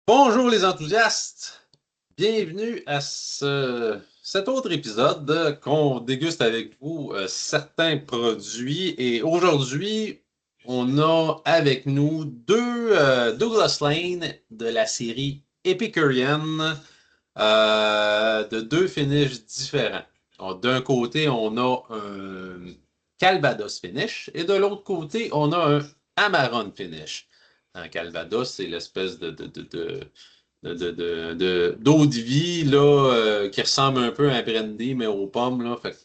Bonjour les enthousiastes, bienvenue à cet autre épisode qu'on déguste avec vous certains produits. Et aujourd'hui, on a avec nous Douglas Lane de la série Epicurean de deux finishes différents. D'un côté, on a un Calvados finish et de l'autre côté, on a un Amarone finish. Un Calvados, c'est l'espèce d'eau de vie là, qui ressemble un peu à un brandy, mais aux pommes. Là. Fait que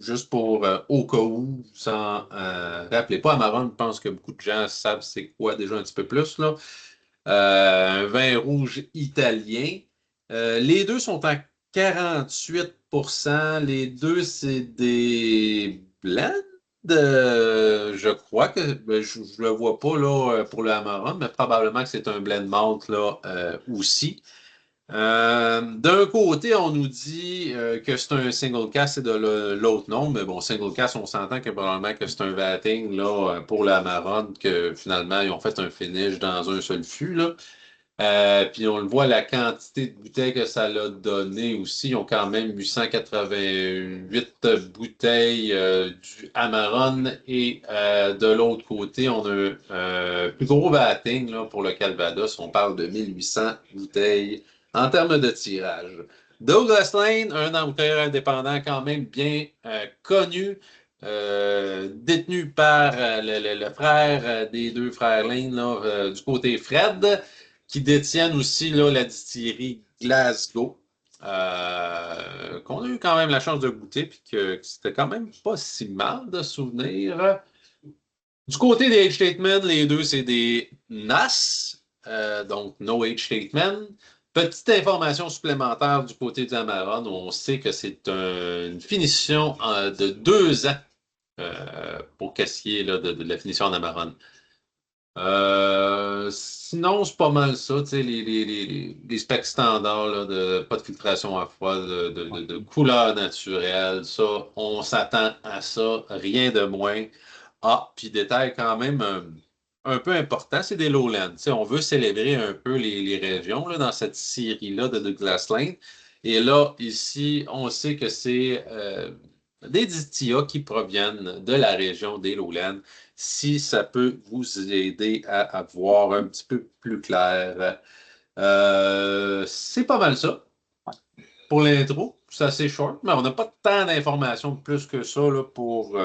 juste pour au cas où, sans rappelez pas, Amarone, je pense que beaucoup de gens savent c'est quoi déjà un petit peu plus. Là. Un vin rouge italien. Les deux sont à 48%. Les deux, c'est des blends. Je crois que je ne le vois pas là, pour le Amarone, mais probablement que c'est un blend malt là, aussi. D'un côté, on nous dit que c'est un single cast et de l'autre non, mais bon, single cast, on s'entend que probablement que c'est un vatting là, pour la Amarone, que finalement, ils ont fait un finish dans un seul fût. Là. Puis on le voit, la quantité de bouteilles que ça l'a donné aussi. Ils ont quand même 888 bouteilles du Amarone. Et de l'autre côté, on a un plus gros vatting là, pour le Calvados. On parle de 1800 bouteilles en termes de tirage. Douglas Lane, un embouteilleur indépendant quand même bien connu, détenu par le frère des deux frères Lane là, du côté Fred qui détiennent aussi là, la distillerie Glasgow, qu'on a eu quand même la chance de goûter, puis que c'était quand même pas si mal de souvenirs. Du côté des age statements, les deux, c'est des NAS, donc No Age Statement. Petite information supplémentaire du côté du Amarone, on sait que c'est une finition de 2 ans pour Cassier là, de la finition en Amarone. Sinon, c'est pas mal ça, tu sais, les specs standards, là, de pas de filtration à froid, de couleur naturelle, ça, on s'attend à ça, rien de moins. Ah, puis détail quand même un peu important, c'est des lowlands. Tu sais, on veut célébrer un peu les régions là, dans cette série-là de Douglas Lane. Et là, ici, on sait que c'est des distillats qui proviennent de la région des lowlands si ça peut vous aider à voir un petit peu plus clair. C'est pas mal ça pour l'intro. C'est assez short, mais on n'a pas tant d'informations de plus que ça là, pour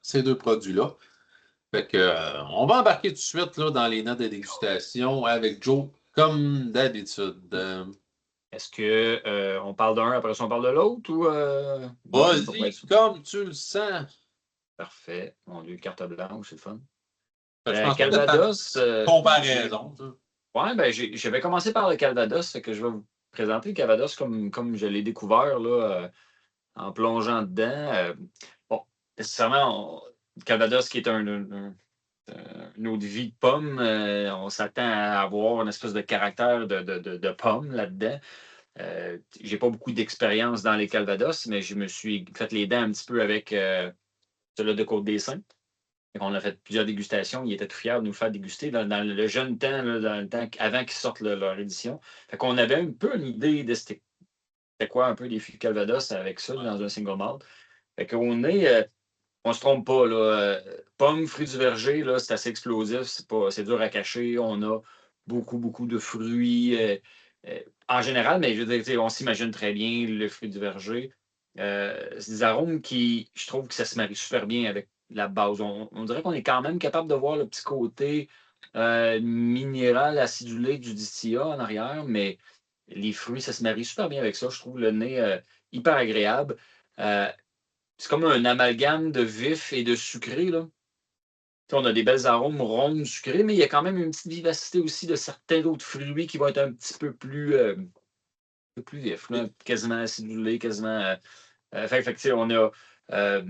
ces deux produits-là. Fait que, on va embarquer tout de suite là, dans les notes de dégustation avec Joe, comme d'habitude. Est-ce que on parle d'un, après ça on parle de l'autre ou bon, pour être Vas-y, sûr? comme tu le sens. Parfait. Mon Dieu, carte blanche, c'est le fun. Fait que je pense qu'on est en Calvados, comparaison. Ça. ouais, ben j'avais commencé par le Calvados, fait que je vais vous présenter le Calvados comme je l'ai découvert là, en plongeant dedans. Bon, nécessairement, le Calvados qui est une eau de vie de pomme, on s'attend à avoir une espèce de caractère de pomme là-dedans. J'ai pas beaucoup d'expérience dans les Calvados, mais je me suis fait les dents un petit peu avec celui de Côte-des-Saints. On a fait plusieurs dégustations. Ils étaient tout fiers de nous le faire déguster dans le jeune temps, là, dans le temps avant qu'ils sortent leur édition. Fait qu'on avait un peu une idée de c'était quoi un peu les fûts Calvados avec ça dans un single malt. Fait qu'on est, on se trompe pas, là. Pommes, fruits du verger, là, c'est assez explosif. C'est dur à cacher. On a beaucoup, beaucoup de fruits. Euh, En général, mais je veux dire, on s'imagine très bien le fruit du verger. C'est des arômes qui, je trouve que ça se marie super bien avec la base. On dirait qu'on est quand même capable de voir le petit côté minéral, acidulé du distillat en arrière, mais les fruits, ça se marie super bien avec ça. Je trouve le nez hyper agréable. Euh, c'est comme un amalgame de vif et de sucré, là. On a des belles arômes rondes, sucrées, mais il y a quand même une petite vivacité aussi de certains autres fruits qui vont être un petit peu plus vifs, là, quasiment acidulés, quasiment. On a. Euh,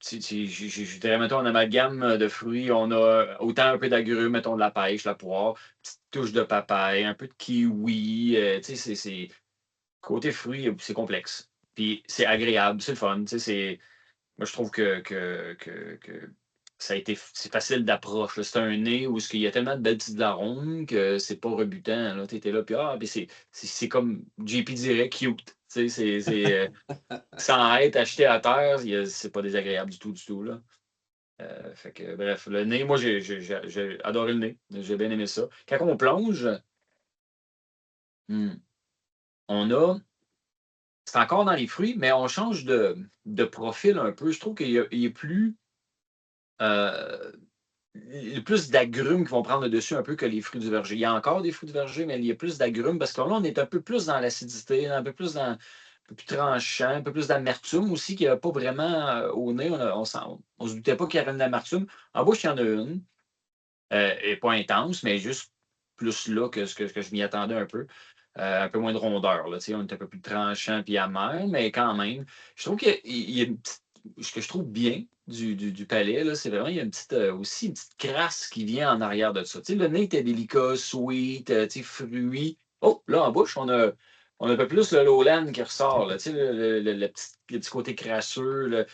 je dirais, mettons, un amalgame de fruits. On a autant un peu d'agrumes, mettons, de la pêche, la poire, une petite touche de papaye, un peu de kiwi. Côté fruits, c'est complexe. Puis c'est agréable, c'est le fun. Moi, je trouve que c'est facile d'approche. C'est un nez où il y a tellement de belles petites arômes que c'est pas rebutant. Là. Tu étais là, puis c'est comme JP dirait cute. Tu sais, sans être acheté à terre, c'est pas désagréable du tout, du tout. Là. Fait que, bref, le nez, moi, j'ai adoré le nez. J'ai bien aimé ça. Quand on plonge, hmm, on a. C'est encore dans les fruits, mais on change de profil un peu. Je trouve il est plus. euh, il y a plus d'agrumes qui vont prendre le dessus un peu que les fruits du verger. Il y a encore des fruits du verger, mais il y a plus d'agrumes parce que là, on est un peu plus dans l'acidité, un peu plus dans un peu plus tranchant, un peu plus d'amertume aussi, qu'il n'y a pas vraiment au nez. On se doutait pas qu'il y avait de l'amertume. En bouche, il y en a une. Et pas intense, mais juste plus là que ce que je m'y attendais un peu. Un peu moins de rondeur. Là, on est un peu plus tranchant puis amer, mais quand même, je trouve qu'il y a une petite. Ce que je trouve bien du palais, là, c'est vraiment il y a aussi une petite crasse qui vient en arrière de ça. Le nez était délicat, sweet, fruit. Oh, là, en bouche, on a un peu plus le lowland qui ressort. Là, le petit côté crasseux. Là.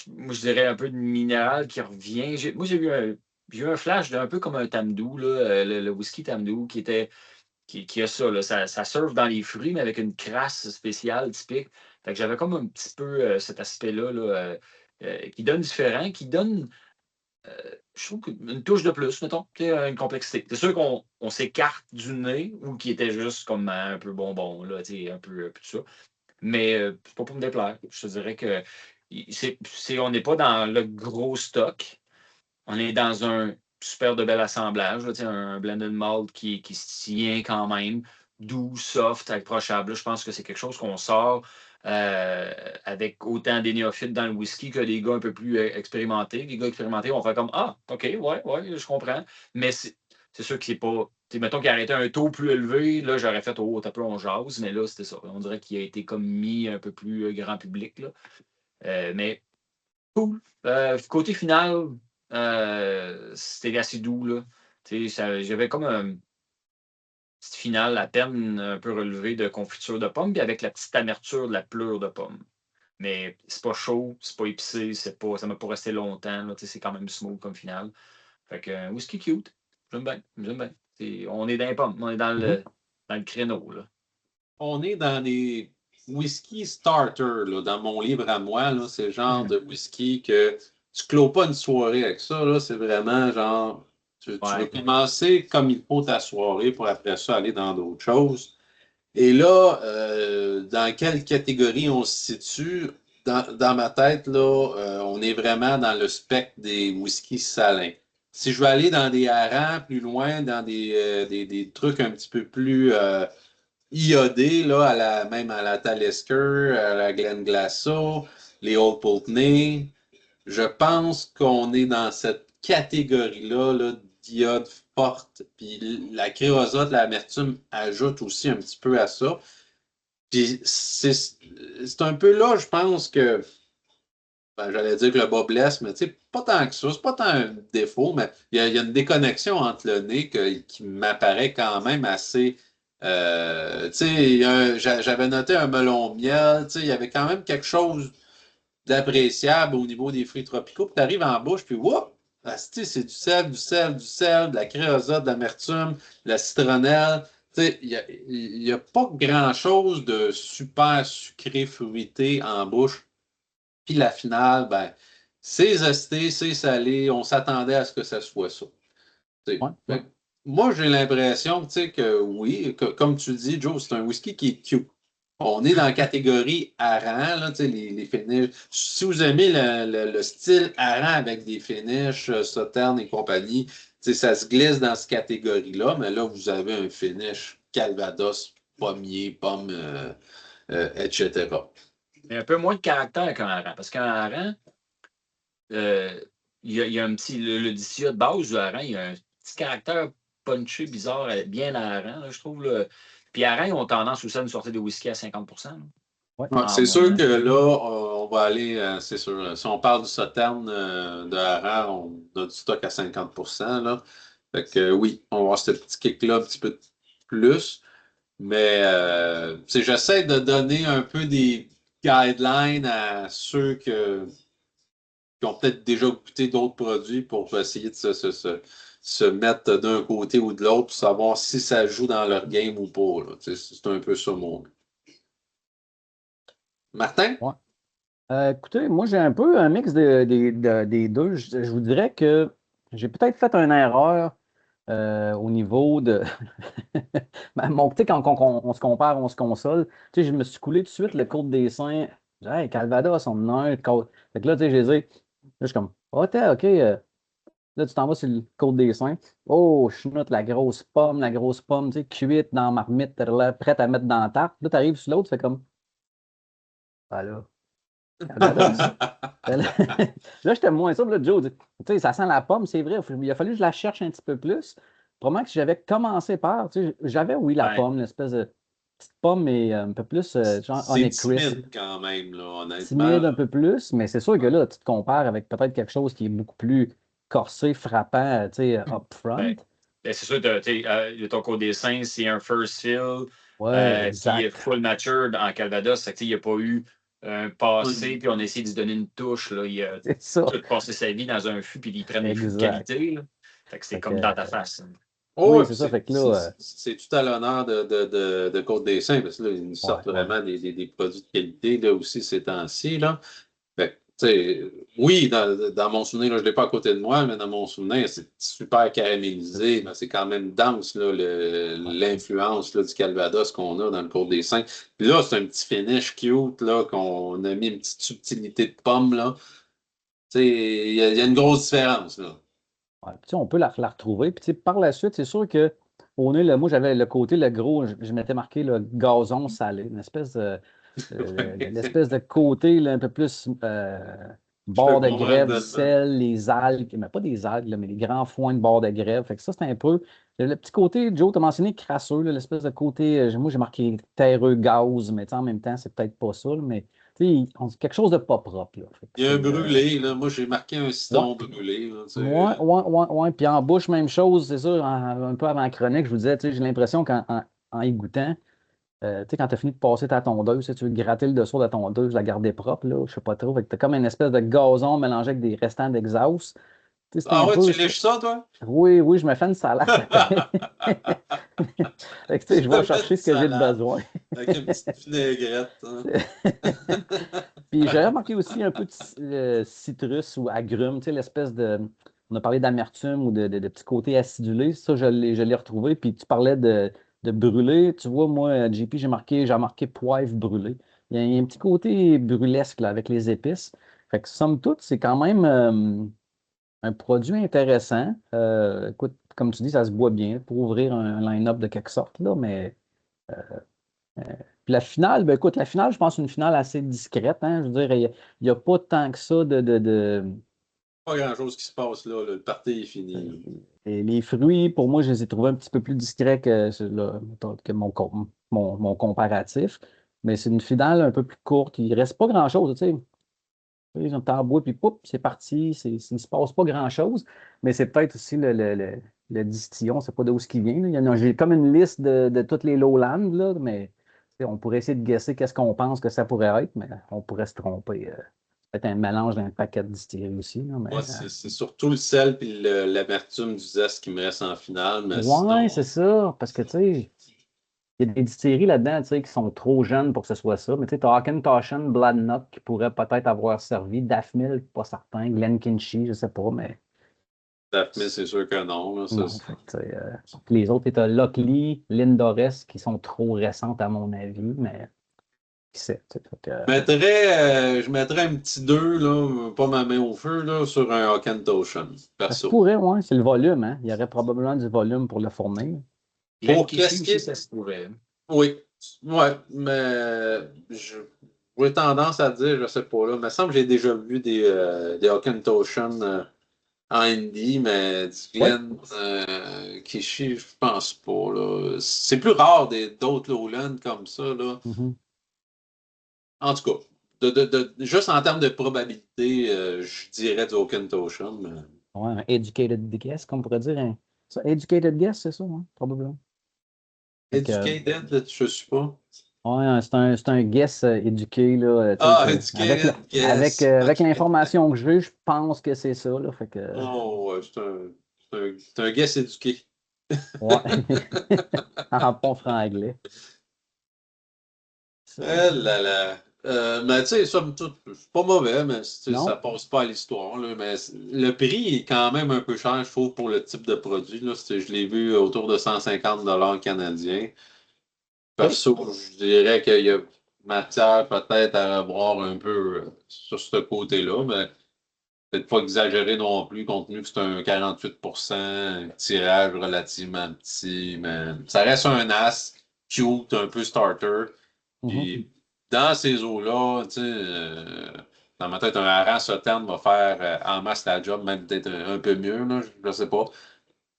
Moi, je dirais un peu de minéral qui revient. Moi, j'ai eu un flash d'un peu comme un Tamdou, là, le whisky Tamdou, qui a ça, là, ça surfe dans les fruits, mais avec une crasse spéciale, typique. Fait que j'avais comme un petit peu cet aspect-là là, qui donne différent, qui donne, je trouve, une touche de plus, mettons, une complexité. C'est sûr qu'on s'écarte du nez, ou qui était juste comme un peu bonbon, là, un peu ça. Mais c'est pas pour me déplaire. Je te dirais que on n'est pas dans le gros stock. On est dans un super de bel assemblage, là, un blended malt qui se tient quand même, doux, soft, approchable. Là, je pense que c'est quelque chose qu'on sort avec autant des néophytes dans le whisky que des gars un peu plus expérimentés. Les gars expérimentés vont faire comme Ah, OK, ouais, je comprends. Mais c'est sûr que c'est pas. Mettons qu'il arrêtait un taux plus élevé, là, j'aurais fait Oh, t'as peu, on jase, mais là, c'était ça. On dirait qu'il a été comme mis un peu plus grand public. Là. Mais cool. Côté final, c'était assez doux, là. J'avais comme un petite finale à peine un peu relevée de confiture de pomme, puis avec la petite amertume de la pleure de pomme. Mais c'est pas chaud, c'est pas épicé, ça m'a pas resté longtemps. Là, c'est quand même smooth comme finale. Fait que whisky cute. J'aime bien, j'aime bien. On est dans les pommes, on est Mhm. dans le créneau. Là. On est dans les whisky starter, là, dans mon livre à moi, là, c'est le genre de whisky que tu clôt pas une soirée avec ça, là, c'est vraiment genre, tu veux Ouais. commencer comme il faut ta soirée pour après ça aller dans d'autres choses. Et là, dans quelle catégorie on se situe? Dans ma tête, là, on est vraiment dans le spectre des whiskies salins. Si je veux aller dans des harengs plus loin, dans des trucs un petit peu plus iodés, là, même à la Talisker, à la Glenglassaugh, les Old Pulteney, je pense qu'on est dans cette catégorie-là là, d'iode forte. Puis la créosote, l'amertume ajoute aussi un petit peu à ça. Puis c'est un peu là, je pense que, ben, j'allais dire que le bas blesse, mais tu sais, pas tant que ça. C'est pas tant un défaut, mais il y a une déconnexion entre le nez qui m'apparaît quand même assez. Tu sais, j'avais noté un melon miel, tu sais, il y avait quand même quelque chose d'appréciable au niveau des fruits tropicaux. Puis tu arrives en bouche, puis whoop! Asti, c'est du sel, du sel, du sel, de la créosote, de l'amertume, de la citronnelle. Tu sais, il y a pas grand-chose de super sucré, fruité en bouche. Puis la finale, ben, c'est zesté, c'est salé. On s'attendait à ce que ça soit ça. Tu sais. Ouais. Fait que moi, j'ai l'impression tu sais, que oui, comme tu dis, Joe, c'est un whisky qui est cute. On est dans la catégorie hareng, là, tu sais, les finishes. Si vous aimez le style hareng avec des finishes, Sauternes et compagnie, tu sais, ça se glisse dans cette catégorie-là, mais là, vous avez un finish Calvados, pommier, pomme, etc. Mais un peu moins de caractère qu'un hareng. Parce qu'un hareng, Euh, il y a un petit. Le DCA de base du hareng, il y a un petit caractère punché, bizarre, bien à hareng, là, je trouve. Là. Puis hareng ont tendance aussi à nous sortir des whisky à 50%, là, Ouais, en c'est sûr moyenne. que là, on va aller, c'est sûr. Si on parle du Sauternes de Harare, on a du stock à 50%, là. Fait que oui, on va avoir ce petit kick-là un petit peu plus. Mais j'essaie de donner un peu des guidelines à ceux qui ont peut-être déjà goûté d'autres produits pour essayer de se mettre d'un côté ou de l'autre pour savoir si ça joue dans leur game ou pas. Là. C'est un peu ça mon. Martin? Ouais. Écoutez, moi, j'ai un peu un mix des deux. Je vous dirais que j'ai peut-être fait une erreur au niveau de. Tu sais, quand on se compare, on se console. Tu sais, je me suis coulé tout de suite le Côte des Saints. J'ai dit, hey, Calvados, on en a un. Fait que là, tu sais, je les ai. Là, je suis comme, oh, t'es, OK. Là, tu t'en vas sur le Côte des Saints. Oh, chenoute, la grosse pomme, tu sais, cuite dans la marmite, t'es là, prête à mettre dans la tarte. Là, tu arrives sur l'autre, tu fais comme, ah là, Calvados. Là, là, j'étais moins sûr. Là, Joe dit, tu sais, ça sent la pomme, c'est vrai. Il a fallu que je la cherche un petit peu plus. Probablement que si j'avais commencé par, tu sais, j'avais, oui, la Ouais. pomme, l'espèce de petite pomme, mais un peu plus, genre C'est Honey Crisp. timide quand même, là, honnêtement. Timide un peu plus, mais c'est sûr que là, tu te compares avec peut-être quelque chose qui est beaucoup plus corsé, frappant, tu sais, upfront. Ben, c'est sûr, ton Côte des Saints, c'est un first fill, Ouais, puis exact. full matured en Calvados. Fait que, il n'y a pas eu un passé, Oui. puis on a essayé de se donner une touche. Là. Il a C'est ça. tout passé sa vie dans un fût, puis ils prennent des fûts de Exact. qualité. Là. Fait que c'est Fait comme dans ta que, face. Oh, oui, ouais, c'est puis ça. Fait que là, c'est tout à l'honneur de Côte-des-Saints, parce que là, ils nous ouais, sortent ouais. vraiment des produits de qualité là, aussi ces temps-ci. Là. Fait que, tu sais, oui, dans mon souvenir, là, je ne l'ai pas à côté de moi, mais dans mon souvenir, c'est super caramélisé, mais c'est quand même dense, là, Ouais. l'influence là, du Calvados qu'on a dans le Côte des Saints. Puis là, c'est un petit finish cute, là, qu'on a mis une petite subtilité de pomme, là. Tu sais, il y a une grosse différence, là. Ouais. Puis, tu sais, on peut la retrouver. Puis, tu sais, par la suite, c'est sûr que au nez, moi, j'avais le côté, le gros, je m'étais marqué le gazon salé, une espèce de, l'espèce de côté là, un peu plus Je te bord de comprends grève, tellement. sel, les algues, mais pas des algues, là, mais les grands foins de bord de grève. Fait que ça, c'est un peu. Le petit côté, Joe, tu as mentionné crasseux, là, l'espèce de côté, moi, j'ai marqué terreux gaz, mais tu sais, en même temps, c'est peut-être pas ça, là, mais tu sais, quelque chose de pas propre. Là. Fait que Il y a un c'est. brûlé, là. Moi, j'ai marqué un Ouais. citron brûlé, là, tu sais. Ouais, ouais, ouais, ouais. Puis en bouche, même chose, c'est ça, un peu avant la chronique, je vous disais, tu sais, j'ai l'impression qu'en y goûtant, tu sais, quand tu as fini de passer ta tondeuse, tu sais, tu veux gratter le dessous de la tondeuse, la garder propre, là, je sais pas trop. Fait que t'as comme une espèce de gazon mélangé avec des restants d'exhaust. Tu sais, c'est Ah un ouais, peu. tu lèches ça, toi? Oui, oui, je me fais une salade après. Fait que, tu sais, Tu je te vais fais une chercher ce que j'ai de salade besoin. avec une petite vinaigrette, hein. Puis j'ai remarqué aussi un peu de citrus ou agrumes, tu sais, l'espèce de. On a parlé d'amertume ou de petit côté acidulé. Ça, je l'ai retrouvé. Puis tu parlais de brûlé. Tu vois, moi, JP, j'ai remarqué poivre brûlé. Il y a un petit côté brûlesque là, avec les épices. Fait que somme toute, c'est quand même un produit intéressant. Écoute, comme tu dis, ça se boit bien pour ouvrir un line-up de quelque sorte, là, mais. Puis la finale, ben écoute, la finale, je pense une finale assez discrète. Hein, je veux dire, il y a pas tant que ça Pas grand-chose qui se passe là. Le party est euh, fini. et les fruits, pour moi, je les ai trouvés un petit peu plus discrets que mon comparatif. Mais c'est une finale un peu plus courte. Il ne reste pas grand-chose, tu sais. Ils ont en bois, puis poup, c'est parti. Il ne se passe pas grand-chose. Mais c'est peut-être aussi le distillon, c'est pas d'où ce qui vient. Là. J'ai comme une liste de toutes les lowlands, là, mais tu sais, on pourrait essayer de guesser qu'est-ce qu'on pense que ça pourrait être, mais on pourrait se tromper. Peut-être un mélange d'un paquet de distilleries aussi. Là, mais, Moi, c'est surtout le sel et l'amertume du zeste qui me reste en finale, mais ouais, sinon. c'est ça. Parce que, tu sais, il y a des distilleries là-dedans, tu sais, qui sont trop jeunes pour que ce soit ça. Mais tu sais, t'as Auchentoshan, Bladnoch qui pourrait peut-être avoir servi. Daphne, pas certain. Glenkinchie, je sais pas, mais Daphné, c'est sûr que non. Là, non. Fait que, tu sais, les autres, t'as Lockley, Lindores, qui sont trop récentes à mon avis, mais qui sait. Tu sais, fait que, je mettrais un petit 2 là, pas ma main au feu, là, sur un Hocken Ocean, ça se perso. pourrait, ouais, c'est le volume, hein. Il y aurait probablement du volume pour le fournir. Pour Glenn qu'est-ce qui aussi, est. ça se pourrait. Oui, ouais, mais j'ai tendance à dire, je sais pas, là, il me semble que j'ai déjà vu des Hocken Ocean en Indie, mais du Oui. Glen Kishi, je pense pas, là. C'est plus rare d'autres lowlands comme ça, là. Mhm. En tout cas, juste en termes de probabilité, je dirais du Hocken Ocean, mais. Ouais, un educated guess, comme on pourrait dire. Educated guess, c'est ça, hein, probablement. Fait que, Educated, je sais pas. Ouais, c'est un guess éduqué, là, tu sais, Ah, educated guess. avec OK. l'information que j'ai, je pense que c'est ça, là, fait que, Oh, ouais, c'est un guess éduqué. ouais, en bon franglais. Eh Ça, là là. Mais tu sais, somme toute, c'est pas mauvais, mais tu sais, ça non? passe pas à l'histoire, là. Mais le prix est quand même un peu cher, je trouve, pour le type de produit, là. Je l'ai vu autour de 150 $ canadiens. OK. Perso, je dirais qu'il y a matière peut-être à revoir un peu sur ce côté-là, mais peut-être pas exagéré non plus, compte tenu que c'est un 48%, un tirage relativement petit, mais ça reste un as cute, un peu starter. Mhm. Puis dans ces eaux-là, tu sais, dans ma tête, un hareng sauterne va faire en masse la job, même peut-être un peu mieux, là, je sais pas.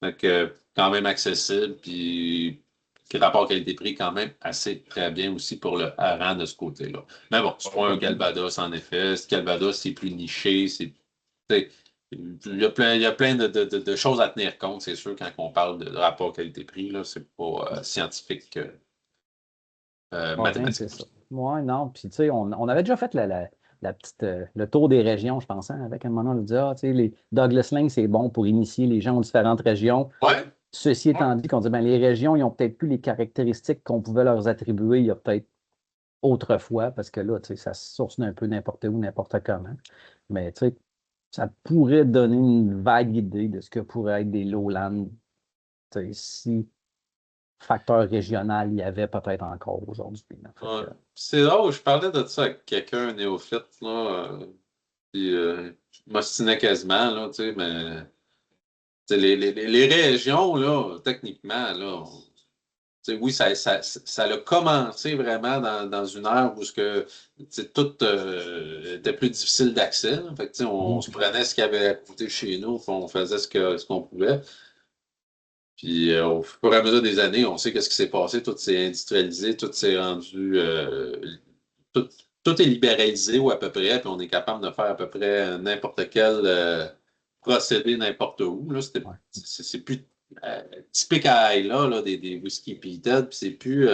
Fait que quand même accessible, puis qui rapport qualité-prix quand même assez très bien aussi pour le hareng de ce côté-là. Mais bon, c'est pas un Calvados en effet. Ce Calvados, c'est plus niché, c'est sais, il y a plein de choses à tenir compte, c'est sûr, quand on parle de rapport qualité-prix, là, c'est pas scientifique que Rien que mathématique. ça. Ouais, non, puis tu sais, on avait déjà fait la petite, le tour des régions, je pense, hein, avec un moment, on dit, ah, tu sais, les Douglas Lane, c'est bon pour initier les gens aux différentes régions. Ouais, Ceci étant dit, qu'on dit, ben, les régions, ils ont peut-être plus les caractéristiques qu'on pouvait leur attribuer il y a peut-être autrefois, parce que là, tu sais, ça se source un peu n'importe où, n'importe comment. Mais tu sais, ça pourrait donner une vague idée de ce que pourrait être des lowlands, tu sais, si facteur régional il y avait peut-être encore aujourd'hui, là. Fait ouais. que, C'est drôle, je parlais de ça avec quelqu'un, un néophyte, là, puis je m'ostinais quasiment, là, tu sais, mais tu sais, les régions, là, techniquement, là, tu sais, oui, ça a commencé vraiment dans une ère où ce que, tu sais, tout était plus difficile d'accès, là. Fait que, tu sais, on se prenait ce qu'il y avait à côté chez nous, puis on faisait ce qu'on pouvait. Puis au fur et à mesure des années, on sait qu'est-ce qui s'est passé, tout s'est industrialisé, tout s'est rendu, tout, tout est libéralisé ou à peu près, puis on est capable de faire à peu près n'importe quel procédé n'importe où. Là, ouais. c'est plus typique à Islay, là, des whisky peated, puis c'est plus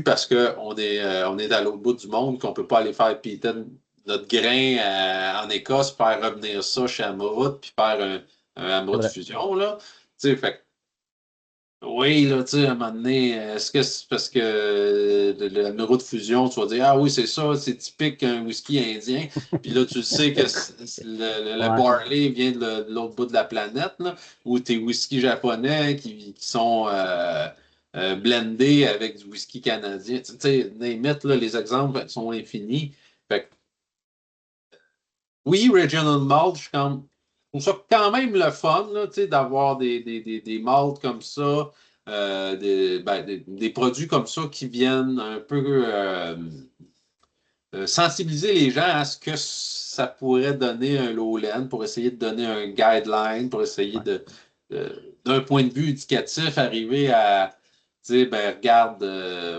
parce on est à l'autre bout du monde qu'on peut pas aller faire peated notre grain en Écosse, faire revenir ça chez Amrut, puis faire un C'est Amrut vrai. fusion, là. Tu sais, fait oui, là, tu sais, à un moment donné, est-ce que c'est parce que le numéro de fusion, tu vas dire, ah oui, c'est ça, c'est typique un whisky indien. Puis là, tu sais que le Ouais, barley vient de l'autre bout de la planète, là, ou tes whiskies japonais qui sont blendés avec du whisky canadien. Tu sais, name it, là, les exemples sont infinis. Fait que, oui, Regional Malt, je trouve ça quand même le fun là, tu sais, d'avoir des malts comme ça, des produits comme ça qui viennent un peu sensibiliser les gens à ce que ça pourrait donner un lowland, pour essayer de donner un guideline, pour essayer ouais. d'un point de vue éducatif, arriver à dire, ben regarde,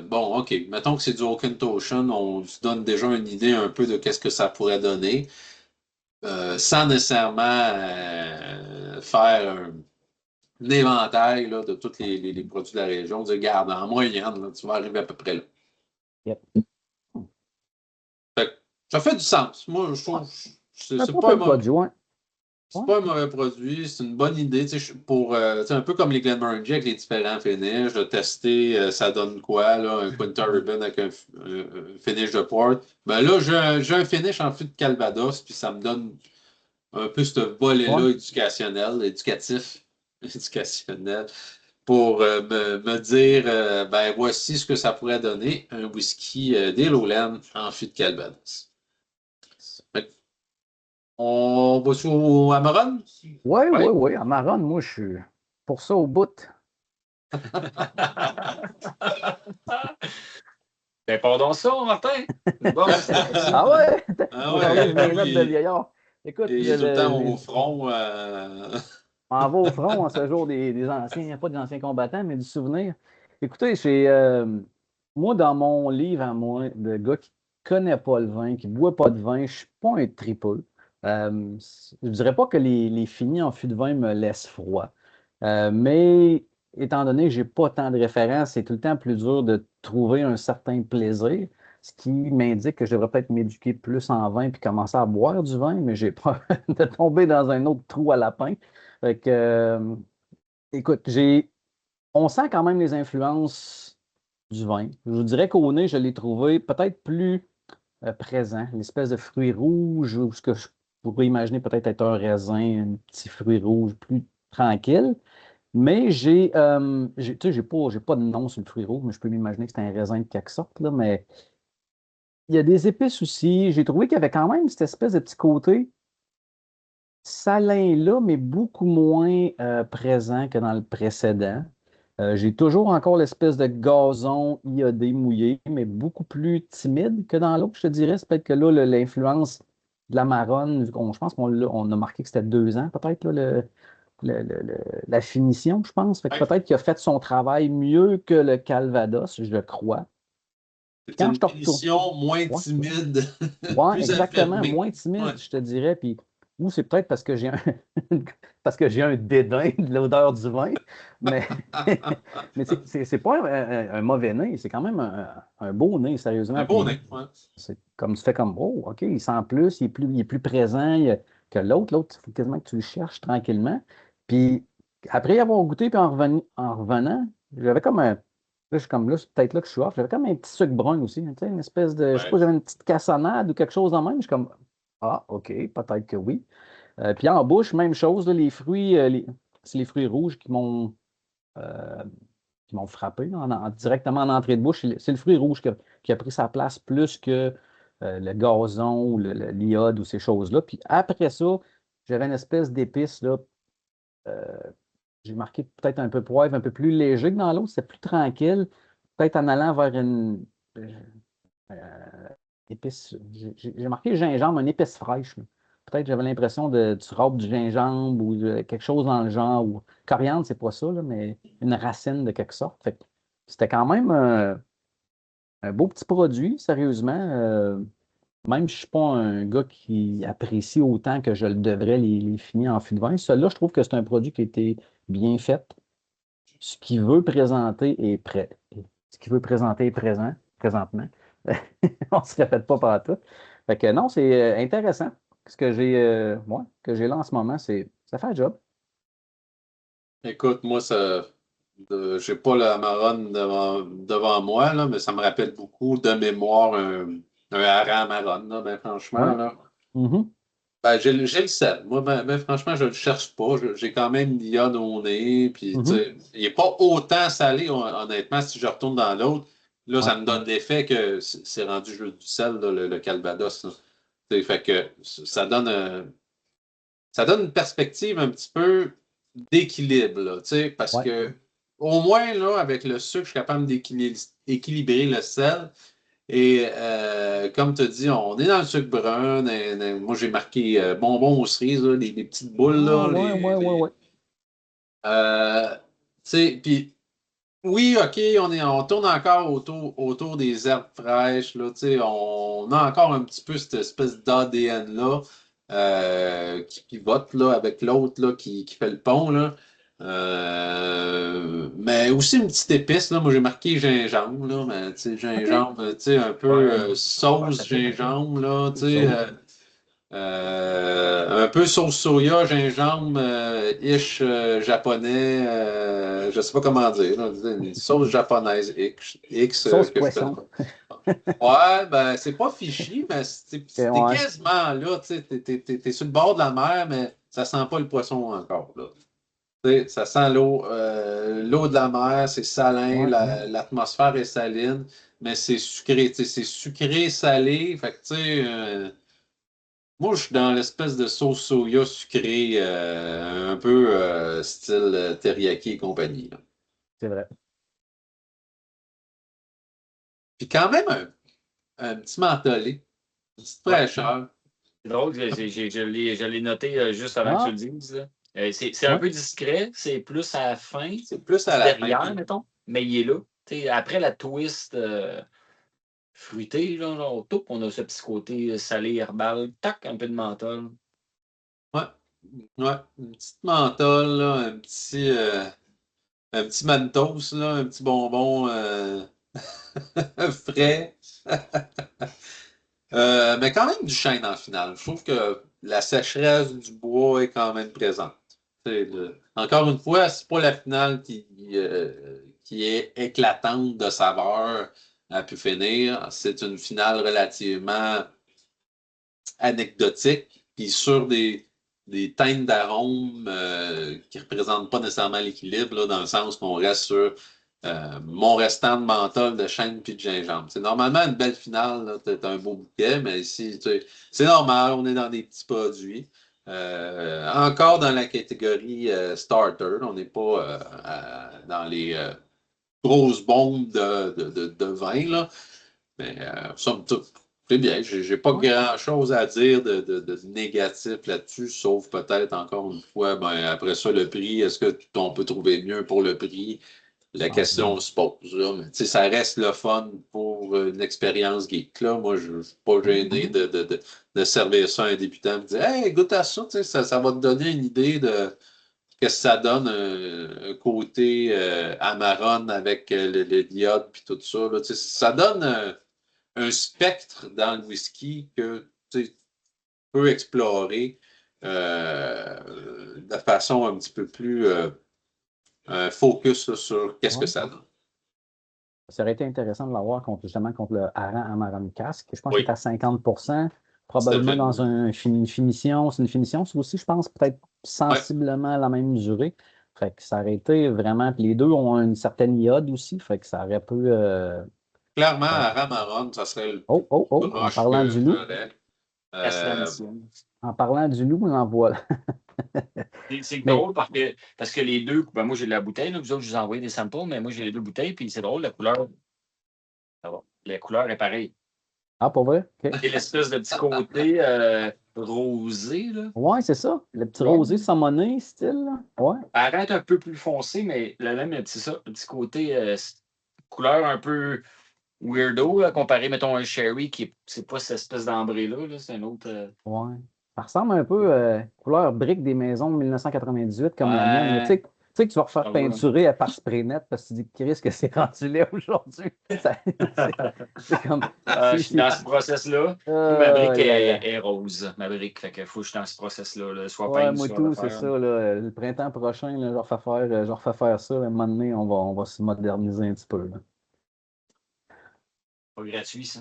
bon, OK, mettons que c'est du Ocean, on se donne déjà une idée un peu de qu'est-ce que ça pourrait donner sans nécessairement faire un éventail là, de tous les produits de la région. Dire, regarde, en moyenne, là, tu vas arriver à peu près là. Yep. Fait que ça fait du sens. Moi, je Ouais. trouve Un c'est pas un profil mauvais, produit, ouais. c'est Ouais. pas un mauvais produit, c'est une bonne idée. Tu sais, pour, tu sais, un peu comme les Glenmorangie avec les différents finishes, de tester ça donne quoi, là, un Quinta Ribbon avec un finish de port. Ben là, j'ai un finish en fût de Calvados, puis ça me donne un peu ce Ouais. volet-là éducationnel, éducatif, éducationnel, pour me dire, ben voici ce que ça pourrait donner un whisky des Lowlands en fût de Calvados. Fait que, on va sur Amaron? Oui, oui, Ouais. oui. À Maronne, moi, je suis pour ça au bout. Ben, pardon ça, Martin. C'est bon, c'est parti. Ah ouais? Ah Moi, là, ouais, je mes lui, notes de vieillard. Écoute, il est tout le temps au front. on va au front en ce jour des anciens, pas des anciens combattants, mais du souvenir. Écoutez, moi, dans mon livre à moi, de gars qui ne connaît pas le vin, qui ne boit pas de vin, je ne suis pas un tripeux. Je ne dirais pas que les finis en fût de vin me laissent froid. Mais étant donné que j'ai pas tant de références, c'est tout le temps plus dur de trouver un certain plaisir, ce qui m'indique que je devrais peut-être m'éduquer plus en vin puis commencer à boire du vin, mais j'ai peur de tomber dans un autre trou à lapin. Fait que, écoute, on sent quand même les influences du vin. Je vous dirais qu'au nez, je l'ai trouvé peut-être plus présent, l'espèce de fruit rouge, ou ce que je pourrais imaginer peut-être être un raisin, un petit fruit rouge plus tranquille. Mais tu sais, j'ai pas de nom sur le fruit rouge, mais je peux m'imaginer que c'est un raisin de quelque sorte, là, mais il y a des épices aussi. J'ai trouvé qu'il y avait quand même cette espèce de petit côté salin là, mais beaucoup moins présent que dans le précédent. J'ai toujours encore l'espèce de gazon iodé mouillé, mais beaucoup plus timide que dans l'autre, je te dirais. C'est peut-être que là, l'influence de la marronne, je pense on a marqué que c'était 2 ans, peut-être, là, la finition, je pense. Fait que Ouais. peut-être qu'il a fait son travail mieux que le Calvados, je crois. C'est Quand une je te retourne. finition moins Ouais, timide, ouais, plus exactement, affirmée. moins timide, Ouais. je te dirais. Puis, ou c'est peut-être parce que j'ai un parce que j'ai un dédain de l'odeur du vin, mais, mais c'est pas un mauvais nez, c'est quand même un beau nez, Un sérieusement. beau Puis nez. Ouais. c'est comme tu fais comme oh, OK, il sent plus, il est plus présent que l'autre. L'autre, il faut quasiment que tu le cherches tranquillement. Puis après y avoir goûté, puis en revenant, j'avais comme un. Là, je suis comme là, c'est peut-être là que je suis off. J'avais comme un petit sucre brun aussi, tu sais, une espèce de. Je sais Ouais. pas, j'avais une petite cassonade ou quelque chose en même. Je suis comme ah, OK, peut-être que oui. Puis en bouche, même chose, là, les fruits, c'est les fruits rouges euh, qui m'ont frappé là, directement en entrée de bouche. C'est le fruit rouge qui a pris sa place plus que le gazon ou l'iode ou ces choses-là. Puis après ça, j'avais une espèce d'épice, là, euh, j'ai marqué peut-être un peu poivre, un peu plus léger que dans l'autre, c'était plus tranquille. Peut-être en allant vers une épice. J'ai marqué gingembre, une épice fraîche, là. Peut-être j'avais l'impression de tu râpes du gingembre ou quelque chose dans le genre. Ou coriandre, c'est pas ça, là, mais une racine de quelque sorte. Fait que c'était quand même un beau petit produit, sérieusement. Même si je ne suis pas un gars qui apprécie autant que je le devrais les finis en fût de vin, celui-là, je trouve que c'est un produit qui a été bien fait. Ce qu'il veut présenter est prêt. Ce qu'il veut présenter est présent, présentement. On ne se répète pas partout. Fait que non, c'est intéressant. Ce que que j'ai là en ce moment, ça fait un job. Écoute, moi, j'ai pas la Amarone devant moi, là, mais ça me rappelle beaucoup de mémoire un hareng Amarone, là, ben, franchement. Ouais. Là. Mhm. Ben, j'ai le sel. Moi, ben, franchement, je le cherche pas. J'ai quand même l'iode au nez. Puis, tu Mhm. sais, il n'est pas autant salé, honnêtement, si je retourne dans l'autre. Là, Ouais. ça me donne l'effet que c'est rendu juste du sel, là, le Calvados. Là. Tu sais, fait que ça donne une perspective un petit peu d'équilibre, là, tu sais, parce Ouais. que au moins, là, avec le sucre, je suis capable d'équilibrer le sel. Et comme tu as dit, on est dans le sucre brun. Moi, j'ai marqué bonbons aux cerises, là, les petites boules, Ah, là, ouais, ouais, ouais, ouais. tu sais, puis oui, OK, on tourne encore autour des herbes fraîches, là, tu sais, on a encore un petit peu cette espèce d'ADN-là qui pivote là, avec l'autre là, qui fait le pont, là. Mais aussi une petite épice, là. Moi, j'ai marqué gingembre, là, mais tu sais, OK. gingembre, tu sais, un peu Ouais, ouais, sauce ça fait un peu. gingembre, là, tu Une sais. sauce. Un peu sauce soya, gingembre, ish japonais, je sais pas comment dire, là, une sauce japonaise X Sauce que je poisson. connais pas. Ouais, ben c'est pas fichi, mais OK, t'es ouais. quasiment là, tu sais, t'es sur le bord de la mer, mais ça sent pas le poisson encore, là. Tu sais, ça sent l'eau de la mer, c'est salin, Ouais. l'atmosphère est saline, mais c'est sucré, tu sais, c'est sucré, salé, fait que tu sais, moi, je suis dans l'espèce de sauce soya sucrée, un peu style teriyaki et compagnie, là. C'est vrai. Puis quand même un petit mentholé, une petite Ouais. fraîcheur. C'est drôle, je l'ai noté juste avant que tu Ah, le dises, là. C'est un ouais. peu discret, c'est plus à la fin, C'est plus à la fin. derrière, mettons, mais il est là. Tu sais, après la twist fruitée, là, genre, toup, on a ce petit côté salé, herbal, tac, un peu de menthol. Ouais, ouais, une petite menthol, là, un petit. un petit Mentos, là, un petit bonbon frais. Mais quand même du chêne en finale. Je trouve que la sécheresse du bois est quand même présente. Encore une fois, c'est pas la finale qui est éclatante de saveur à pu finir. C'est une finale relativement anecdotique, puis sur des teintes d'arômes qui ne représentent pas nécessairement l'équilibre, là, dans le sens qu'on reste sur mon restant de menthol, de chêne puis de gingembre. C'est normalement une belle finale, tu as un beau bouquet, mais ici, c'est normal, on est dans des petits produits. Encore dans la catégorie starter, on n'est pas dans les grosses bombes de vin, là. Mais somme toute, c'est bien. J'ai pas Ouais. grand-chose à dire de négatif là-dessus, sauf peut-être encore une fois, ben, après ça, le prix, est-ce qu'on peut trouver mieux pour le prix? La Ah, question se pose, là. Mais, tu sais, ça reste le fun pour une expérience geek. Là. Moi, je ne suis pas gêné de servir ça à un débutant et de dire Hey, goûte à ça, tu sais, ça va te donner une idée de qu'est-ce que ça donne un côté Amarone avec l'iode puis tout ça. Là. Tu sais, ça donne un spectre dans le whisky que tu peux explorer de façon un petit peu plus focus là, sur qu'est-ce que ouais. ça donne. Ça aurait été intéressant de l'avoir justement contre le Hareng Amaran Casque. Je pense qu'il est Oui, à 50%, tout à probablement fait. dans une finition. C'est une finition, c'est aussi, je pense, peut-être Ouais. sensiblement la même durée. Fait que ça aurait été vraiment. Puis les deux ont une certaine iode aussi. Fait que ça aurait pu. Clairement, Ça- à Ramaron, ça serait le plus Oh, oh, oh, en proche parlant que du loup. j'aurais. Euh, Aslantium. En parlant du loup, on en voilà. C'est Mais drôle parce que les deux, ben moi j'ai de la bouteille, là, vous autres, je vous ai envoyé des samples, mais moi j'ai les deux bouteilles, puis c'est drôle, la couleur, ça va. La couleur est pareille. ah, pour vrai? OK. Et l'espèce de petit côté rosé, là. Ouais, c'est ça. Le petit Ouais. rosé saumonné, style, là. Ouais. Arrête un peu plus foncé, mais le même, c'est ça, un petit côté couleur un peu weirdo, là, comparé, mettons, à un sherry c'est pas cette espèce d'ambré-là, là, c'est un autre. Ouais. Ça ressemble un peu couleur brique des maisons de 1998 comme la mienne. Tu Ouais, sais que tu vas refaire ça va. peinturer par spray net parce que tu dis Chris que c'est rendu laid aujourd'hui. C'est comme. Je suis dans ce process-là. Puis ma Oh brique là là. est rose, ma brique. Fait que faut que je suis dans ce process-là, là, soit Ouais, peindre, moi soit tout, c'est refaire. ça. Là, le printemps prochain, là, je refais faire ça. À un moment donné, on va se moderniser un petit peu. Là. Pas gratuit, ça.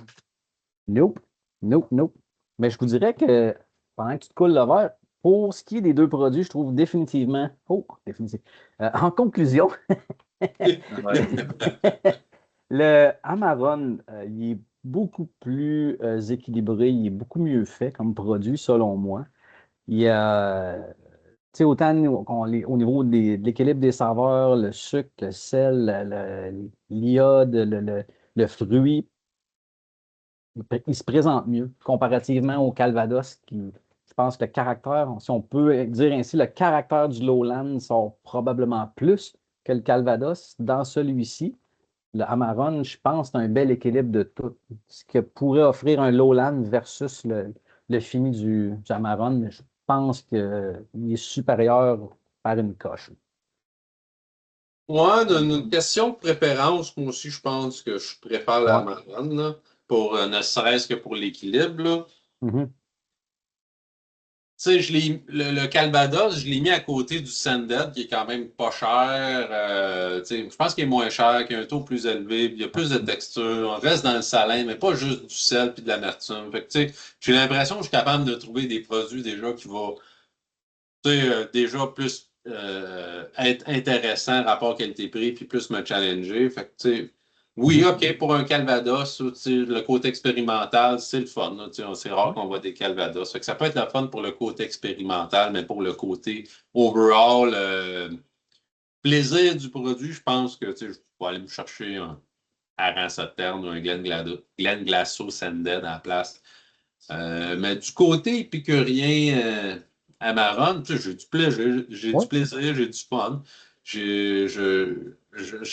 Nope. Nope, nope. Mais je vous dirais que pendant que tu te coules le verre, pour ce qui est des deux produits, je trouve définitivement. Oh, définitivement. En conclusion, Ouais. le Amarone, il est beaucoup plus équilibré, il est beaucoup mieux fait comme produit, selon moi. Il y a, tu sais, autant au niveau de l'équilibre des saveurs, le sucre, le sel, l'iode, le fruit, il se présente mieux comparativement au Calvados, qui, je pense que le caractère, si on peut dire ainsi, le caractère du Lowland sort probablement plus que le Calvados dans celui-ci. Le Amarone, je pense, c'est un bel équilibre de tout. Ce que pourrait offrir un Lowland versus le fini du Amarone, je pense qu'il est supérieur par une coche. ouais, une question de préférence, moi aussi, je pense que je préfère la Ouais. marronne, là, pour ne serait-ce que pour l'équilibre, là. Mhm. Tu sais, le Calvados, je l'ai mis à côté du Sanded, qui est quand même pas cher. Tu sais, je pense qu'il est moins cher, qu'il a un taux plus élevé, puis il y a plus de texture. On reste dans le salin, mais pas juste du sel puis de l'amertume. Fait que, tu sais, j'ai l'impression que je suis capable de trouver des produits déjà qui vont, tu sais, déjà plus être intéressant rapport qualité-prix, puis plus me challenger. Fait que, tu sais, oui, Mhm. OK, pour un Calvados, tu sais, le côté expérimental, c'est le fun. Là, tu sais, c'est rare Ouais. qu'on voit des Calvados. Fait que ça peut être le fun pour le côté expérimental, mais pour le côté overall, plaisir du produit, je pense que tu sais, je vais aller me chercher un Aran Sauterne ou un Glen Glasso Sanded à la place. Mais du côté épicurien Amarone, tu sais, j'ai du Ouais. plaisir, j'ai du fun. J'ai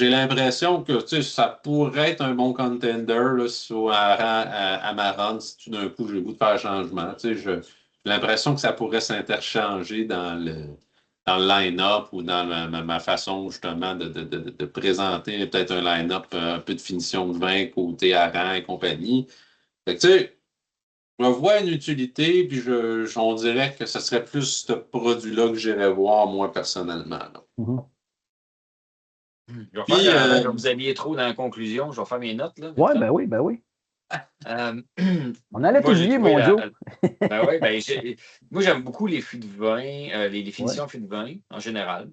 l'impression que tu sais, ça pourrait être un bon contender là, sur Amarone si tout d'un coup j'ai le goût de faire un changement. Tu sais, j'ai l'impression que ça pourrait s'interchanger le line-up ou dans ma façon justement de présenter peut-être un line-up, un peu de finition de vin côté hareng et compagnie. Fait que, tu sais, je vois une utilité, puis on dirait que ce serait plus ce produit-là que j'irais voir, moi, personnellement. Là. Mhm. Je vais Puis, faire, avant de vous habiller trop dans la conclusion, je vais faire mes notes. Là, vite Ouais, fait. ben oui, ben oui. On allait t'oublier, mon Joe. Ben oui, moi j'aime beaucoup les fûts de vin, les finitions Ouais. fûts de vin en général.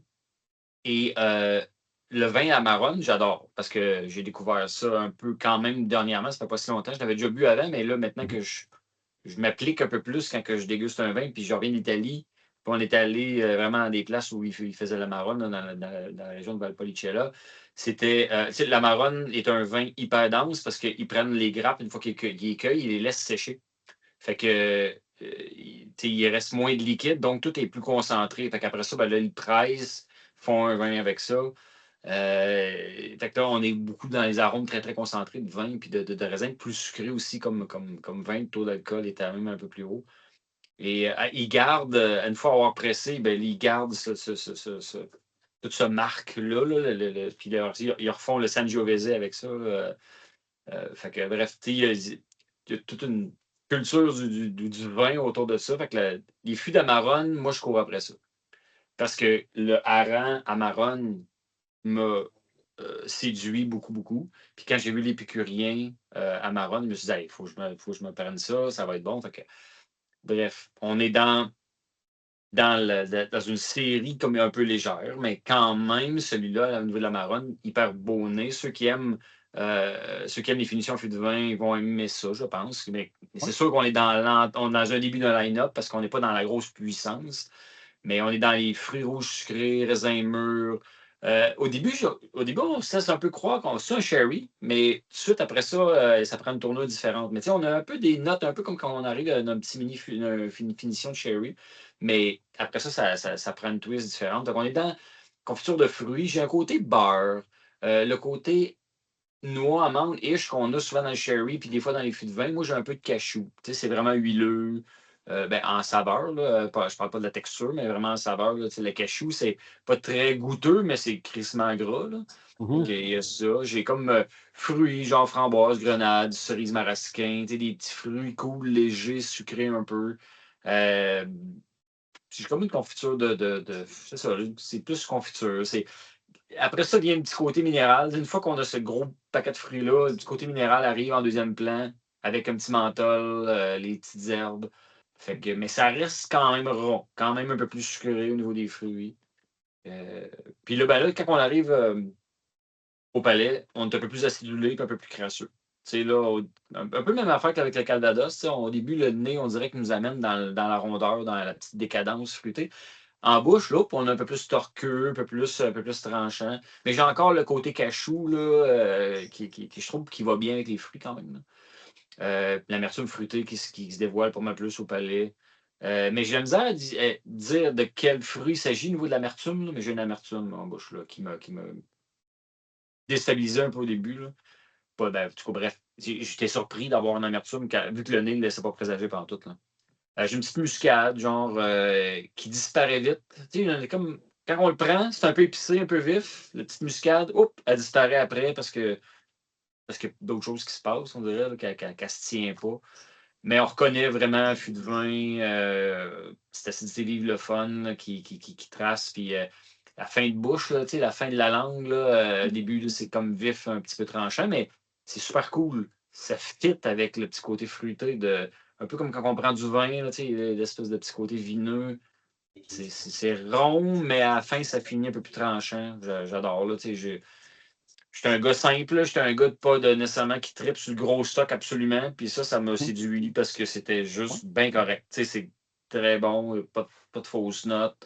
Et le vin Amarone, j'adore parce que j'ai découvert ça un peu quand même dernièrement, ça fait pas si longtemps. Je l'avais déjà bu avant, mais là, maintenant que je m'applique un peu plus quand que je déguste un vin, puis je reviens d'Italie, puis on est allé vraiment dans des places où ils faisaient l'Amarone, dans la région de Valpolicella. C'était, tu sais, l'Amarone est un vin hyper dense parce qu'ils prennent les grappes, une fois qu'ils les cueillent, ils les laissent sécher. Fait que, il reste moins de liquide, donc tout est plus concentré. Fait qu'après ça, ben là, ils pressent, font un vin avec ça. Fait que là, on est beaucoup dans les arômes très, très concentrés de vin puis de raisin, plus sucré aussi comme vin. Le taux d'alcool est quand même un peu plus haut. Et ils gardent, une fois avoir pressé, ben, ils gardent toute ce marque-là. Là, puis ils refont le Sangiovese avec ça. Fait que, bref, il y a toute une culture du vin autour de ça. Fait que les fûts d'Amarone, moi, je cours après ça. Parce que le hareng Amarone m'a séduit beaucoup, beaucoup. Puis quand j'ai vu l'épicurien Amarone, je me suis dit, il faut que je me prenne ça, ça va être bon. Fait que, bref, on est dans une série comme un peu légère, mais quand même, celui-là, au niveau de la Marronne, hyper beau nez. Ceux qui aiment les finitions fût de vin, ils vont aimer ça, je pense. Mais c'est sûr qu'on est on est dans un début de line-up parce qu'on n'est pas dans la grosse puissance, mais on est dans les fruits rouges sucrés, raisins mûrs. Au début, on se laisse un peu croire qu'on c'est un sherry, mais tout de suite après ça, ça prend une tournure différente. Mais tu sais, on a un peu des notes, un peu comme quand on arrive à un petit finition de sherry, mais après ça, ça prend une twist différente. Donc, on est dans confiture de fruits. J'ai un côté beurre, le côté noix, amande-ish qu'on a souvent dans le sherry, puis des fois dans les fûts de vin. Moi, j'ai un peu de cachou. Tu sais, c'est vraiment huileux. En saveur, là, je parle pas de la texture, mais vraiment en saveur. Là, le cachou, c'est pas très goûteux, mais c'est crissement gras. Là. Mhm. Il y a ça. J'ai comme fruits, genre framboise, grenade, cerise marasquin, des petits fruits cool, légers, sucrés un peu. Euh, j'ai comme une confiture c'est ça, c'est plus confiture. Après ça, vient un petit côté minéral. Une fois qu'on a ce gros paquet de fruits-là, le petit côté minéral arrive en deuxième plan avec un petit menthol, les petites herbes. Mais ça reste quand même rond, quand même un peu plus sucré au niveau des fruits. Puis là, quand on arrive au palais, on est un peu plus acidulé et un peu plus crasseux. Là, un peu même affaire qu'avec le Calvados. Au début, le nez, on dirait qu'il nous amène dans la rondeur, dans la petite décadence fruitée. En bouche, là, puis on est un peu plus torqueux, un peu plus tranchant. Mais j'ai encore le côté cachou, là, qui, je trouve, qui va bien avec les fruits quand même. L'amertume fruitée qui se dévoile pour moi plus au palais. Mais j'ai la misère à dire de quel fruit il s'agit au niveau de l'amertume, là, mais j'ai une amertume en bouche là, qui m'a déstabilisé un peu au début. Là. Pas, en tout cas, bref, j'étais surpris d'avoir une amertume vu que le nez ne laissait pas présager pendant tout. Là. J'ai une petite muscade, genre, qui disparaît vite. Tu sais, comme, quand on le prend, c'est un peu épicé, un peu vif. La petite muscade, elle disparaît après parce qu'il y a d'autres choses qui se passent, on dirait, là, qu'elle se tient pas. Mais on reconnaît vraiment un fût de vin, cette acidité vive, le fun, là, qui trace. Puis la fin de bouche, là, la fin de la langue, là, au début, là, c'est comme vif, un petit peu tranchant, mais c'est super cool. Ça fit avec le petit côté fruité un peu comme quand on prend du vin, là, l'espèce de petit côté vineux. C'est rond, mais à la fin, ça finit un peu plus tranchant. J'adore. Là, j'étais un gars simple, j'étais un gars nécessairement qui tripe sur le gros stock absolument. Puis ça m'a séduit parce que c'était juste bien correct. C'est très bon, pas de fausses notes.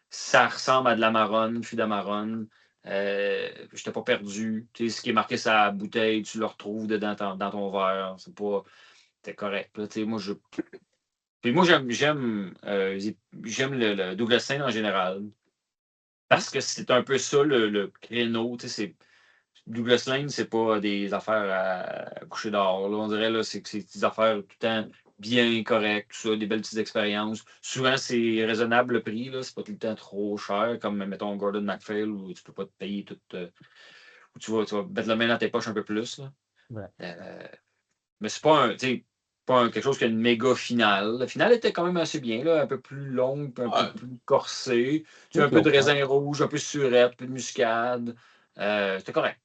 Ça ressemble à de la marronne, fût d'Amarone. J'étais pas perdu. Ce qui est marqué sur la bouteille, tu le retrouves dedans dans ton verre. C'est pas. C'était correct. Là, moi, j'aime le Douglas Saint en général. Parce que c'est un peu ça le créneau. Douglas Lane, c'est pas des affaires à coucher dehors. Là. On dirait là, c'est des affaires tout le temps bien, correct, tout ça, des belles petites expériences. Souvent, c'est raisonnable le prix, là. C'est pas tout le temps trop cher, comme, mettons, Gordon MacPhail, où tu peux pas te payer tout. Où tu vas mettre la main dans tes poches un peu plus, là. Ouais. Mais c'est pas quelque chose qui a une méga finale. La finale était quand même assez bien, là, un peu plus longue, puis un peu plus corsée. Tu as un peu de raisin rouge, un peu de surette, un peu de muscade. C'était correct.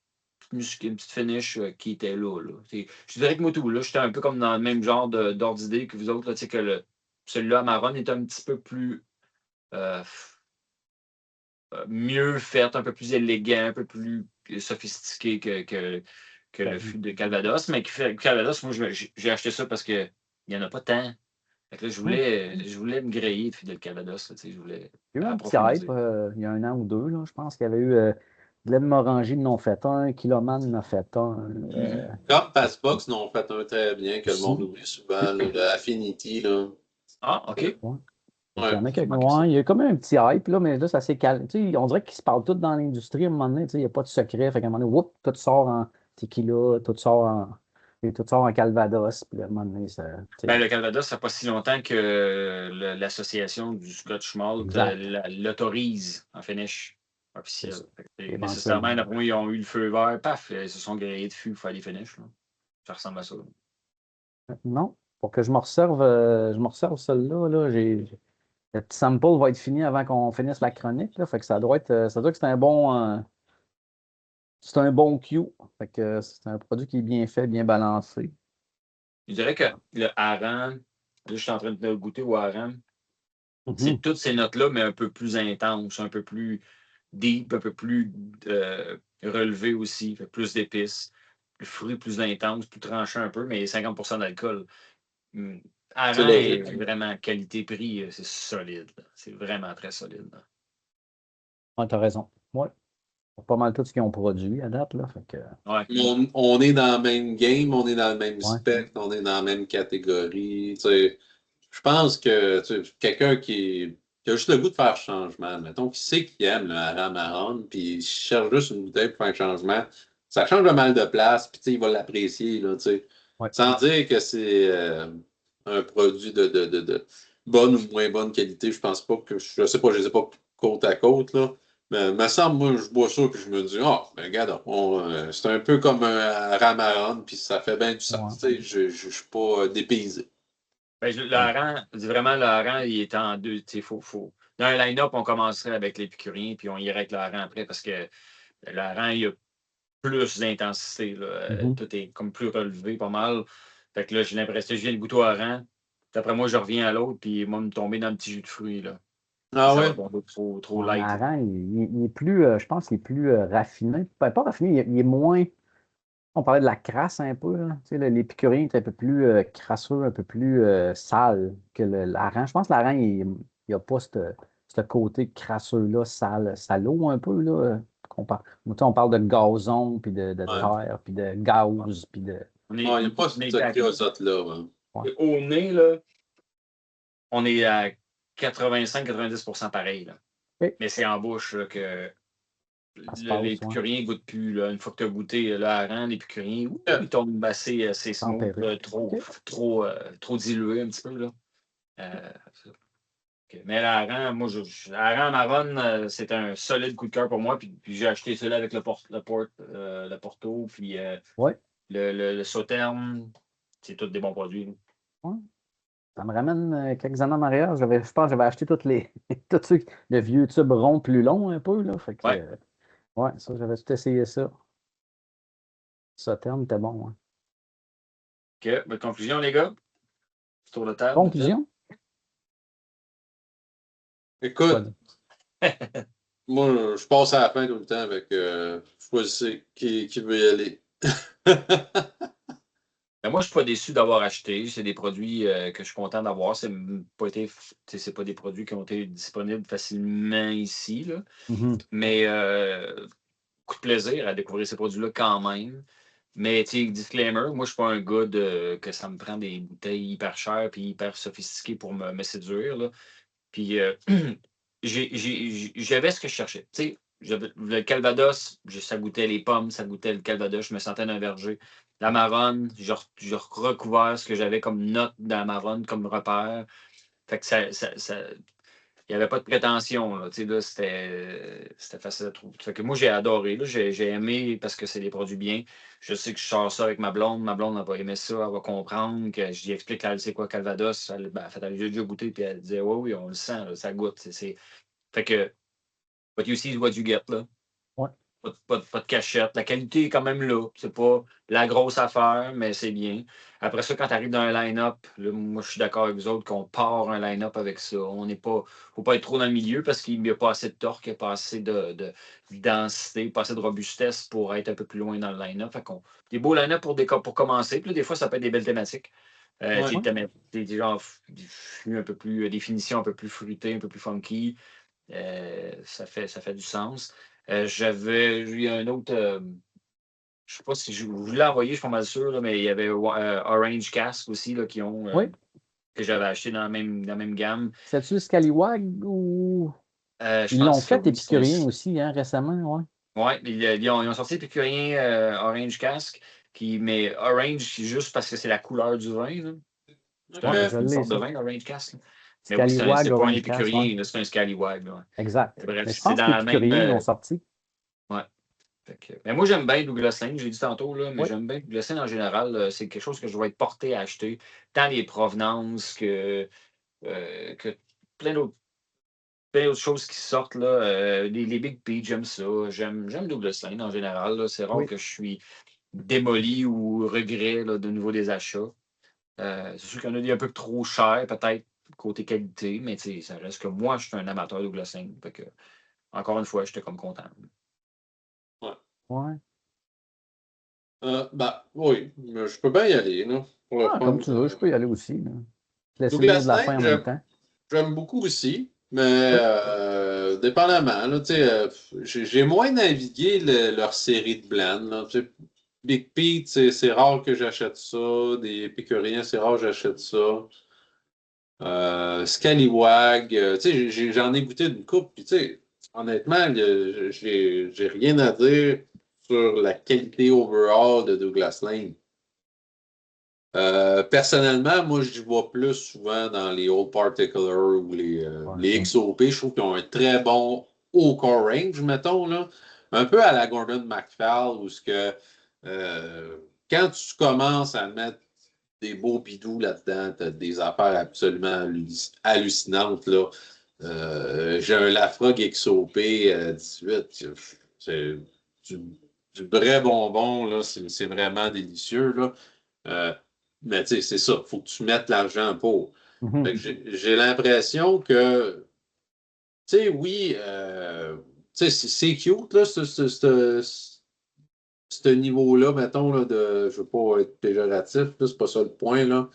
Une petite finish qui était là. Je dirais que moi, tout, là, j'étais un peu comme dans le même genre d'ordre d'idée que vous autres, là, que celui-là, Amaron, est un petit peu plus mieux fait, un peu plus élégant, un peu plus sophistiqué que le fût de Calvados. Mais Calvados, moi, j'ai acheté ça parce qu'il n'y en a pas tant. Fait que là, je voulais me griller de fût de Calvados. Là, je voulais Il y a eu un petit approfondir. hype il y a 1 an ou 2, là, je pense qu'il y avait eu Glenmorangie en ont fait un, Kiloman en a fait un. Comme Passbox n'ont fait un très bien, que le Aussi. monde oublie souvent, là, le Affinity. Là. Ah, OK. Ouais. Ouais. Il y en a quelques manqué ça. ouais, il y a comme un petit hype, là, mais là, ça s'est calme. Tu sais, on dirait qu'ils se parlent tous dans l'industrie à un moment donné. Tu sais, il n'y a pas de secret. Fait qu'à un moment donné, whoop, tout sort en tequila, tout sort en Calvados. Puis à un moment donné, ça. Tu sais, Ben, le Calvados, ça fait pas si longtemps que l'association du Scotch Malt exact. l'autorise en finish officiel. ça. Fait que, Éventuellement. nécessairement, d'après moi, ils ont eu le feu vert, paf, ils se sont grillés de fût pour faire des finishes. Là. Ça ressemble à ça. Non, pour que je me resserve celle-là, là, le petit sample va être fini avant qu'on finisse la chronique. Là, fait que ça doit que c'est un bon cue. Fait que c'est un produit qui est bien fait, bien balancé. Je dirais que le hareng, là, je suis en train de le goûter au hareng, c'est toutes ces notes-là, mais un peu plus intenses, un peu plus deep, un peu plus relevé aussi, fait plus d'épices, le fruit plus intense, plus tranchant un peu, mais 50% d'alcool. Hareng est vraiment qualité-prix, c'est solide. Là. C'est vraiment très solide. Ouais, t'as raison. Ouais. Pas mal tout ce qu'ils ont produit à date. Là, fait que, Ouais. On est dans le même game, on est dans le même ouais. spectre, on est dans la même catégorie. Tu sais, je pense que tu sais, quelqu'un qui a juste le goût de faire changement, mettons, qui sait qu'il aime le haram marron, puis il cherche juste une bouteille pour faire un changement, ça change pas mal de place, puis tu sais, il va l'apprécier, là, tu sais. Ouais. Sans dire que c'est un produit de bonne ou moins bonne qualité, je pense pas que, je sais pas, je les ai pas côte à côte, là. Mais il me semble, moi, je bois ça, puis je me dis, ah, ben, regarde, c'est un peu comme un ramaron, puis ça fait bien du sens. Ouais. Tu sais, je suis pas dépaysé. Ben, le hareng, vraiment, le hareng, il est en deux. Dans un line-up, on commencerait avec l'épicurien, puis on irait avec le hareng après, parce que le hareng, il y a plus d'intensité. Tout est comme plus relevé, pas mal. Fait que là, j'ai l'impression que je viens de goûter au hareng. D'après moi, je reviens à l'autre, puis moi, me tomber dans le petit jus de fruits. Là. Ah Ça va ouais? tomber trop Ouais, light. Hareng, il est plus, je pense qu'il est plus raffiné. Ben, pas raffiné, il est moins. On parlait de la crasse un peu. Là. Tu sais, l'épicurien est un peu plus crasseux, un peu plus sale que l'hareng. Je pense que l'hareng, il n'a pas ce côté crasseux-là, sale, salaud un peu. Là, tu sais, on parle de gazon, puis de Ouais. terre, puis de gaz, puis de. On Il est, n'y a pas on est cette creosote-là. Hein. Ouais. Au nez, là, on est à 85-90% pareil. Là. Okay. Mais c'est en bouche là, que l'épicurien ne goûte plus. Là. Une fois que tu as goûté le hareng, l'épicurien, il tombe assez smooth, trop dilué un petit peu. Là. Mais le hareng, moi, le hareng marron, c'est un solide coup de cœur pour moi. Puis j'ai acheté celui avec le Porto, puis ouais. le Sauterne. C'est tous des bons produits. Ouais. Ça me ramène quelques années en arrière. Je pense que j'avais acheté tous ceux, le vieux tube rond plus long un peu. Là, fait que, ouais, ça, j'avais tout essayé ça. Ça terme, c'était bon. Hein. OK. Bonne conclusion, les gars. Tour de table. Conclusion? Écoute, moi, je passe à la fin tout le temps avec choisissez qui veut y aller. Ben, moi, je ne suis pas déçu d'avoir acheté. C'est des produits que je suis content d'avoir. C'est pas des produits qui ont été disponibles facilement ici. Là. Mais beaucoup de plaisir à découvrir ces produits-là quand même. Mais disclaimer, moi, je ne suis pas un gars que ça me prend des bouteilles hyper chères et hyper sophistiquées pour me séduire. Là. Puis j'avais ce que je cherchais. Le Calvados, ça goûtait les pommes, ça goûtait le Calvados, je me sentais d'un verger. l'Amarone, j'ai recouvert ce que j'avais comme note d'Amarone, comme repère. Fait que il n'y avait pas de prétention. Là, là, c'était facile à trouver. Fait que moi, j'ai adoré. Là, j'ai aimé parce que c'est des produits bien. Je sais que je sors ça avec ma blonde. Ma blonde, elle va aimer ça. Elle va comprendre que je lui explique c'est quoi Calvados. Elle, ben, en fait, elle a déjà goûté puis elle disait oui, on le sent, là, ça goûte. Fait que what you see is what you get. Là. Ouais. Pas de cachette. La qualité est quand même là. C'est pas la grosse affaire, mais c'est bien. Après ça, quand tu arrives dans un line-up, là, moi, je suis d'accord avec vous autres qu'on part un line-up avec ça. On n'est pas. Faut pas être trop dans le milieu parce qu'il n'y a pas assez de torque, il n'y a pas assez de densité, pas assez de robustesse pour être un peu plus loin dans le line-up. Fait qu'on, des beaux line-up pour commencer. Puis là, des fois, ça peut être des belles thématiques. Des genre un peu plus, définition un peu plus fruitée, un peu plus funky. Ça fait du sens. J'avais eu un autre. Je ne sais pas si je vous l'ai envoyé, je suis pas mal sûr, là, mais il y avait Orange Cask aussi là, que j'avais acheté dans la même gamme. C'est-tu Scallywag ou. Ils l'ont fait épicurien aussi récemment, ouais. Oui, ils ont sorti épicurien Orange Cask, mais Orange, c'est juste parce que c'est la couleur du vin. Là. C'est une sorte de vin, Orange Cask. Mais oui, c'est pas un épicurien, c'est un Scallywag. Là. Exact. Bref, mais je pense que l'épicurien l'ont sorti. Ouais. Mais moi, j'aime bien Douglas Lane, j'ai dit tantôt, là, mais j'aime bien Douglas Lane en général. C'est quelque chose que je vais être porté à acheter, tant les provenances que plein d'autres choses qui sortent. Là, les Big P, j'aime ça. J'aime Douglas Lane en général. Là. C'est rare que je suis démoli ou regret là, de nouveau des achats. C'est sûr qu'il y en a des un peu trop chers, peut-être, côté qualité, mais ça reste que moi, je suis un amateur de Douglas Lane. Encore une fois, j'étais comme content. Ouais. Oui, mais je peux bien y aller. Là, comme tu veux, je peux y aller aussi. Là. Laisser le Douglas mot de la fin en même temps. J'aime beaucoup aussi, mais dépendamment. Là, j'ai moins navigué leur série de blends. Là, Big Pete, c'est rare que j'achète ça. Des épicuriens, c'est rare que j'achète ça. Scallywag, j'en ai goûté une coupe, puis honnêtement, j'ai rien à dire sur la qualité overall de Douglas Lane. Personnellement, moi, je vois plus souvent dans les Old Particular ou les XOP. Je trouve qu'ils ont un très bon haut core range, mettons, là. Un peu à la Gordon MacPhail, où quand tu commences à mettre des beaux bidous là-dedans, tu as des affaires absolument hallucinantes, là. J'ai un Lafrogue XOP 18. C'est du vrai bonbon, là. C'est vraiment délicieux, là. Mais tu sais, c'est ça. Il faut que tu mettes l'argent pour. J'ai l'impression que, tu sais, oui, c'est cute, là, ce niveau-là, mettons, là, je ne veux pas être péjoratif, c'est pas ça le point, là.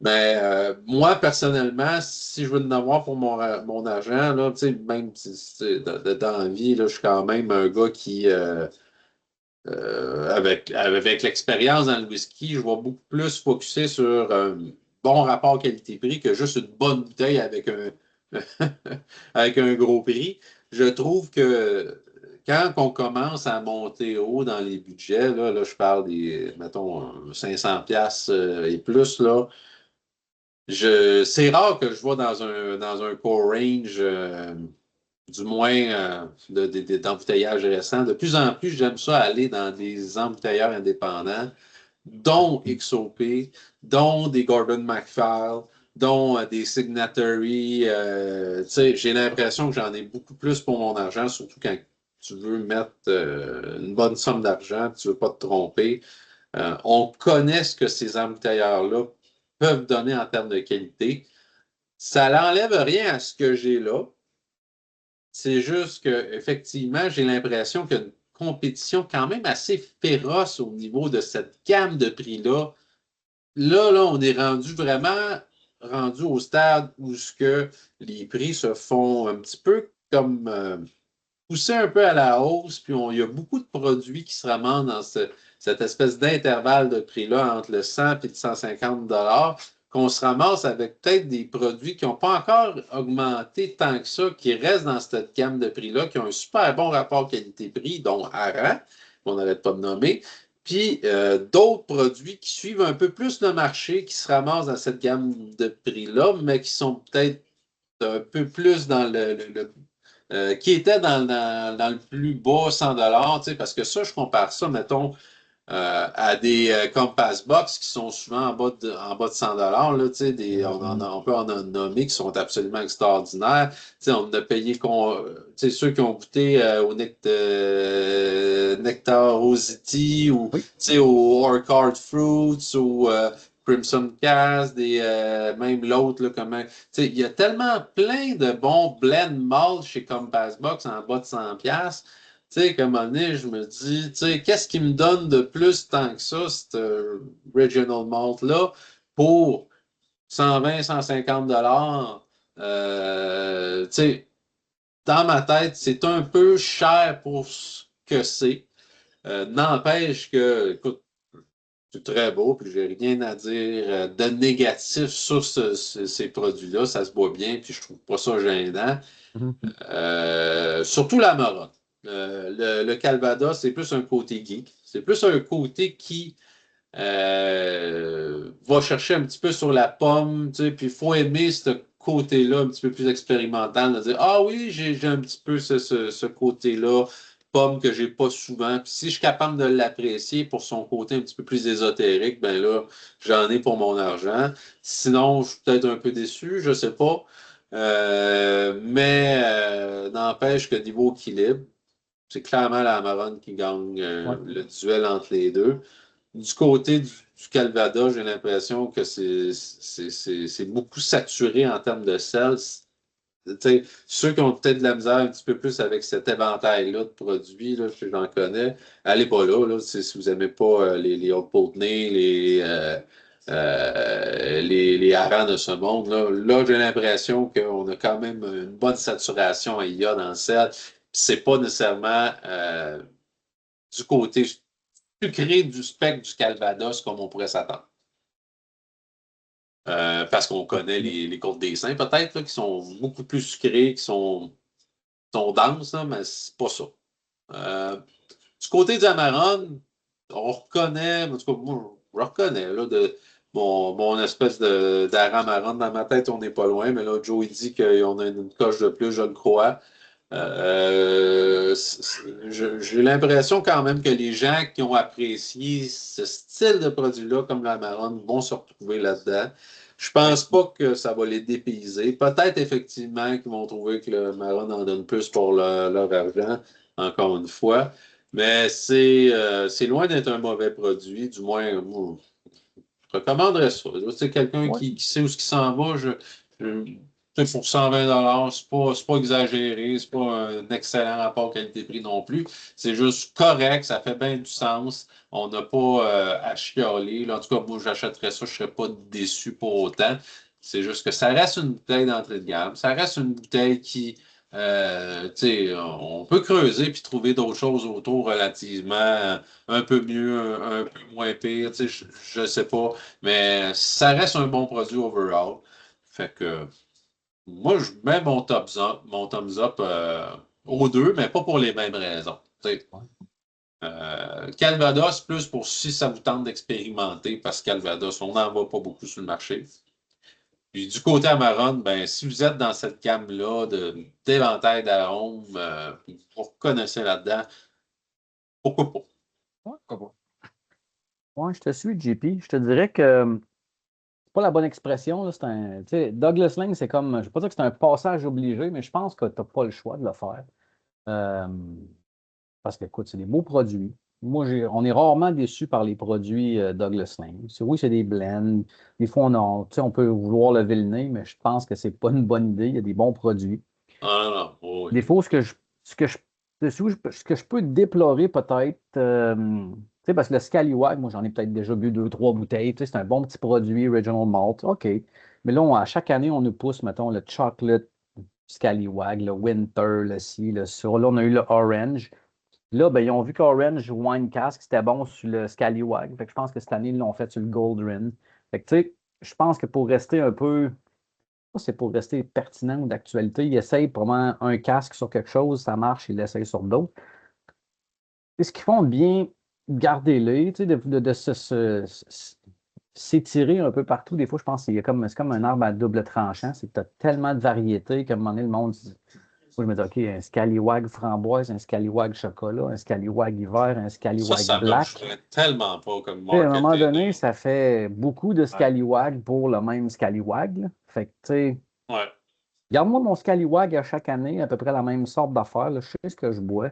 Mais moi, personnellement, si je veux en avoir pour mon argent, là, même dans la vie, là, je suis quand même un gars qui, avec l'expérience dans le whisky, je vais beaucoup plus focuser sur un bon rapport qualité-prix que juste une bonne bouteille avec avec un gros prix. Je trouve que quand on commence à monter haut dans les budgets, là je parle mettons, 500$ et plus, là, c'est rare que je vois dans un core range, du moins d'embouteillages récents. De plus en plus, j'aime ça aller dans des embouteilleurs indépendants, dont XOP, dont des Gordon MacPhail, dont des Signatory. J'ai l'impression que j'en ai beaucoup plus pour mon argent, surtout quand tu veux mettre une bonne somme d'argent, tu ne veux pas te tromper. On connaît ce que ces embouteilleurs-là peuvent donner en termes de qualité. Ça n'enlève rien à ce que j'ai là. C'est juste qu'effectivement, j'ai l'impression qu'il y a une compétition quand même assez féroce au niveau de cette gamme de prix-là. Là, on est vraiment rendu au stade où les prix se font un petit peu comme pousser un peu à la hausse, puis il y a beaucoup de produits qui se ramassent dans cette espèce d'intervalle de prix-là entre le 100 et le 150 qu'on se ramasse avec peut-être des produits qui n'ont pas encore augmenté tant que ça, qui restent dans cette gamme de prix-là, qui ont un super bon rapport qualité-prix, dont Aran, qu'on n'arrête pas de nommer, Puis d'autres produits qui suivent un peu plus le marché, qui se ramassent dans cette gamme de prix-là, mais qui sont peut-être un peu plus dans qui étaient dans le plus bas 100 tu sais, parce que ça, je compare ça, mettons, à des Compass Box qui sont souvent en bas de 100 là, tu sais, on peut en nommer qui sont absolument extraordinaires. Tu sais, on a payé tu sais, ceux qui ont goûté au Nectarosity ou Oui. tu sais, au Orchard Fruits ou Crimson Cast, même l'autre, là, comment. Tu sais, il y a tellement plein de bons blend malt chez Compass Box en bas de 100$. Tu sais, comme un moment donné, je me dis, tu sais, qu'est-ce qui me donne de plus tant que ça, cette Regional Malt-là, pour 120, 150 $? Tu sais, dans ma tête, c'est un peu cher pour ce que c'est. N'empêche que, écoute, c'est très beau, puis j'ai rien à dire de négatif sur ces produits-là. Ça se boit bien, puis je trouve pas ça gênant. Surtout la Maroc. Le Calvados, c'est plus un côté geek. C'est plus un côté qui va chercher un petit peu sur la pomme, tu sais, puis il faut aimer ce côté-là un petit peu plus expérimental, de dire, ah oui, j'ai un petit peu ce côté-là, pomme que j'ai pas souvent. Puis si je suis capable de l'apprécier pour son côté un petit peu plus ésotérique, ben là, j'en ai pour mon argent. Sinon, je suis peut-être un peu déçu, je sais pas. Mais n'empêche que niveau équilibre, c'est clairement la Amarone qui gagne Ouais. le duel entre les deux. Du côté du Calvados, j'ai l'impression que c'est beaucoup saturé en termes de sel. Tu sais, ceux qui ont peut-être de la misère un petit peu plus avec cet éventail-là de produits, là, que j'en connais, allez pas là, si vous n'aimez pas les Old Pulteney, les harengs de ce monde. Là j'ai l'impression qu'on a quand même une bonne saturation à IA dans le sel. C'est pas nécessairement du côté sucré du spectre du Calvados comme on pourrait s'attendre. Parce qu'on connaît les côtes des Saints, peut-être, là, qui sont beaucoup plus sucrés, qui sont denses, là, mais c'est pas ça. Du côté du Amarone, on reconnaît, en tout cas, moi, je reconnais, là, mon espèce d'Aramarone dans ma tête, on n'est pas loin, mais là, Joe, il dit qu'on a une coche de plus, je le crois. J'ai l'impression quand même que les gens qui ont apprécié ce style de produit-là, comme la marronne, vont se retrouver là-dedans. Je pense pas que ça va les dépayser. Peut-être effectivement qu'ils vont trouver que le marron en donne plus pour leur argent, encore une fois. Mais c'est loin d'être un mauvais produit. Du moins, moi, je recommanderais ça. C'est quelqu'un Ouais. qui sait où ce qui s'en va. Je- Tu sais, pour 120 c'est pas exagéré, c'est pas un excellent rapport qualité-prix non plus. C'est juste correct, ça fait bien du sens. On n'a pas à chialer. Là, en tout cas, moi, j'achèterais ça, je ne serais pas déçu pour autant. C'est juste que ça reste une bouteille d'entrée de gamme. Ça reste une bouteille qui, tu sais, on peut creuser puis trouver d'autres choses autour relativement un peu mieux, un peu moins pire. Tu sais, je ne sais pas. Mais ça reste un bon produit overall. Fait que. Moi, je mets mon thumbs up aux deux, mais pas pour les mêmes raisons. Tu sais, Calvados, plus pour si ça vous tente d'expérimenter, parce que Calvados, on n'en voit pas beaucoup sur le marché. Puis du côté Amarone, ben, si vous êtes dans cette gamme-là d'éventail d'arômes, vous reconnaissez là-dedans, pourquoi pas? Ouais, pourquoi pas. Ouais, je te suis, JP. Je te dirais que c'est pas la bonne expression. Là, c'est tu sais, Douglas Lane, c'est comme, je ne vais pas dire que c'est un passage obligé, mais je pense que tu n'as pas le choix de le faire. Euh, Parce que, écoute, c'est des beaux produits. Moi, on est rarement déçu par les produits Douglas Lane. Oui, c'est des blends. Des fois, tu sais, on peut vouloir lever le nez, mais je pense que c'est pas une bonne idée. Il y a des bons produits. Ah non, oh oui. Des fois, ce que je peux déplorer peut-être, tu sais, parce que le Scallywag, moi, j'en ai peut-être déjà bu deux, trois bouteilles. Tu sais, c'est un bon petit produit, Original Malt. OK. Mais là, à chaque année, on nous pousse, mettons, le Chocolate Scallywag, le Winter, le ci, le ça. Là, on a eu le Orange. Là, ben, ils ont vu qu'Orange Wine Cask, c'était bon sur le Scallywag. Fait que je pense que cette année, ils l'ont fait sur le Gold Rin. Fait que, tu sais, je pense que pour rester un peu, c'est pour rester pertinent ou d'actualité, ils essayent vraiment un casque sur quelque chose, ça marche, ils l'essayent sur d'autres. Et ce qu'ils font de bien gardez-les, tu sais, s'étirer un peu partout. Des fois, je pense que c'est comme un arbre à double tranchant. C'est que tu as tellement de variétés qu'à un moment donné, le monde dit, moi, je me dis, OK, un scallywag framboise, un scallywag chocolat, un scallywag hiver, un scallywag Ça black. marcherait tellement pas comme Tu sais, à un moment marketing. donné, ça fait beaucoup de Ouais. scallywag pour le même scallywag, là. Fait que, tu sais, Ouais. garde-moi mon scallywag à chaque année, à peu près la même sorte d'affaires, là. Je sais ce que je bois.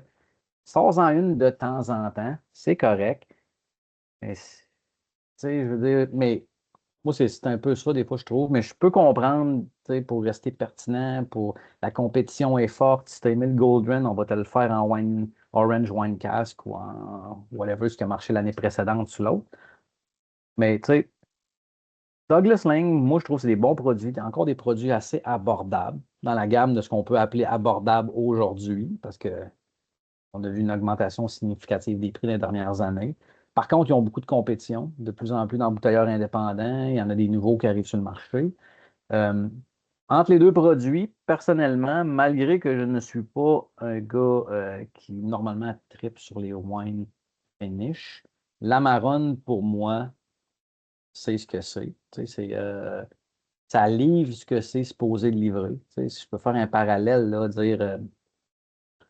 Sors-en une de temps en temps, c'est correct. Mais, tu sais, je veux dire, mais moi, c'est un peu ça, des fois, je trouve. Mais je peux comprendre, tu sais, pour rester pertinent, pour la compétition est forte. Si tu as aimé le Goldrun, on va te le faire en Orange Wine Cask ou en whatever, ce qui a marché l'année précédente sur l'autre. Mais, tu sais, Douglas Lane, moi, je trouve que c'est des bons produits, encore des produits assez abordables dans la gamme de ce qu'on peut appeler abordable aujourd'hui, parce qu'on a vu une augmentation significative des prix les dernières années. Par contre, ils ont beaucoup de compétition, de plus en plus d'embouteilleurs indépendants. Il y en a des nouveaux qui arrivent sur le marché. Euh, Entre les deux produits, personnellement, malgré que je ne suis pas un gars qui normalement tripe sur les wines finish, l'Amarone, pour moi, c'est ce que c'est. Tu sais, ça livre ce que c'est supposé de livrer. Tu sais, si je peux faire un parallèle, là, dire, tu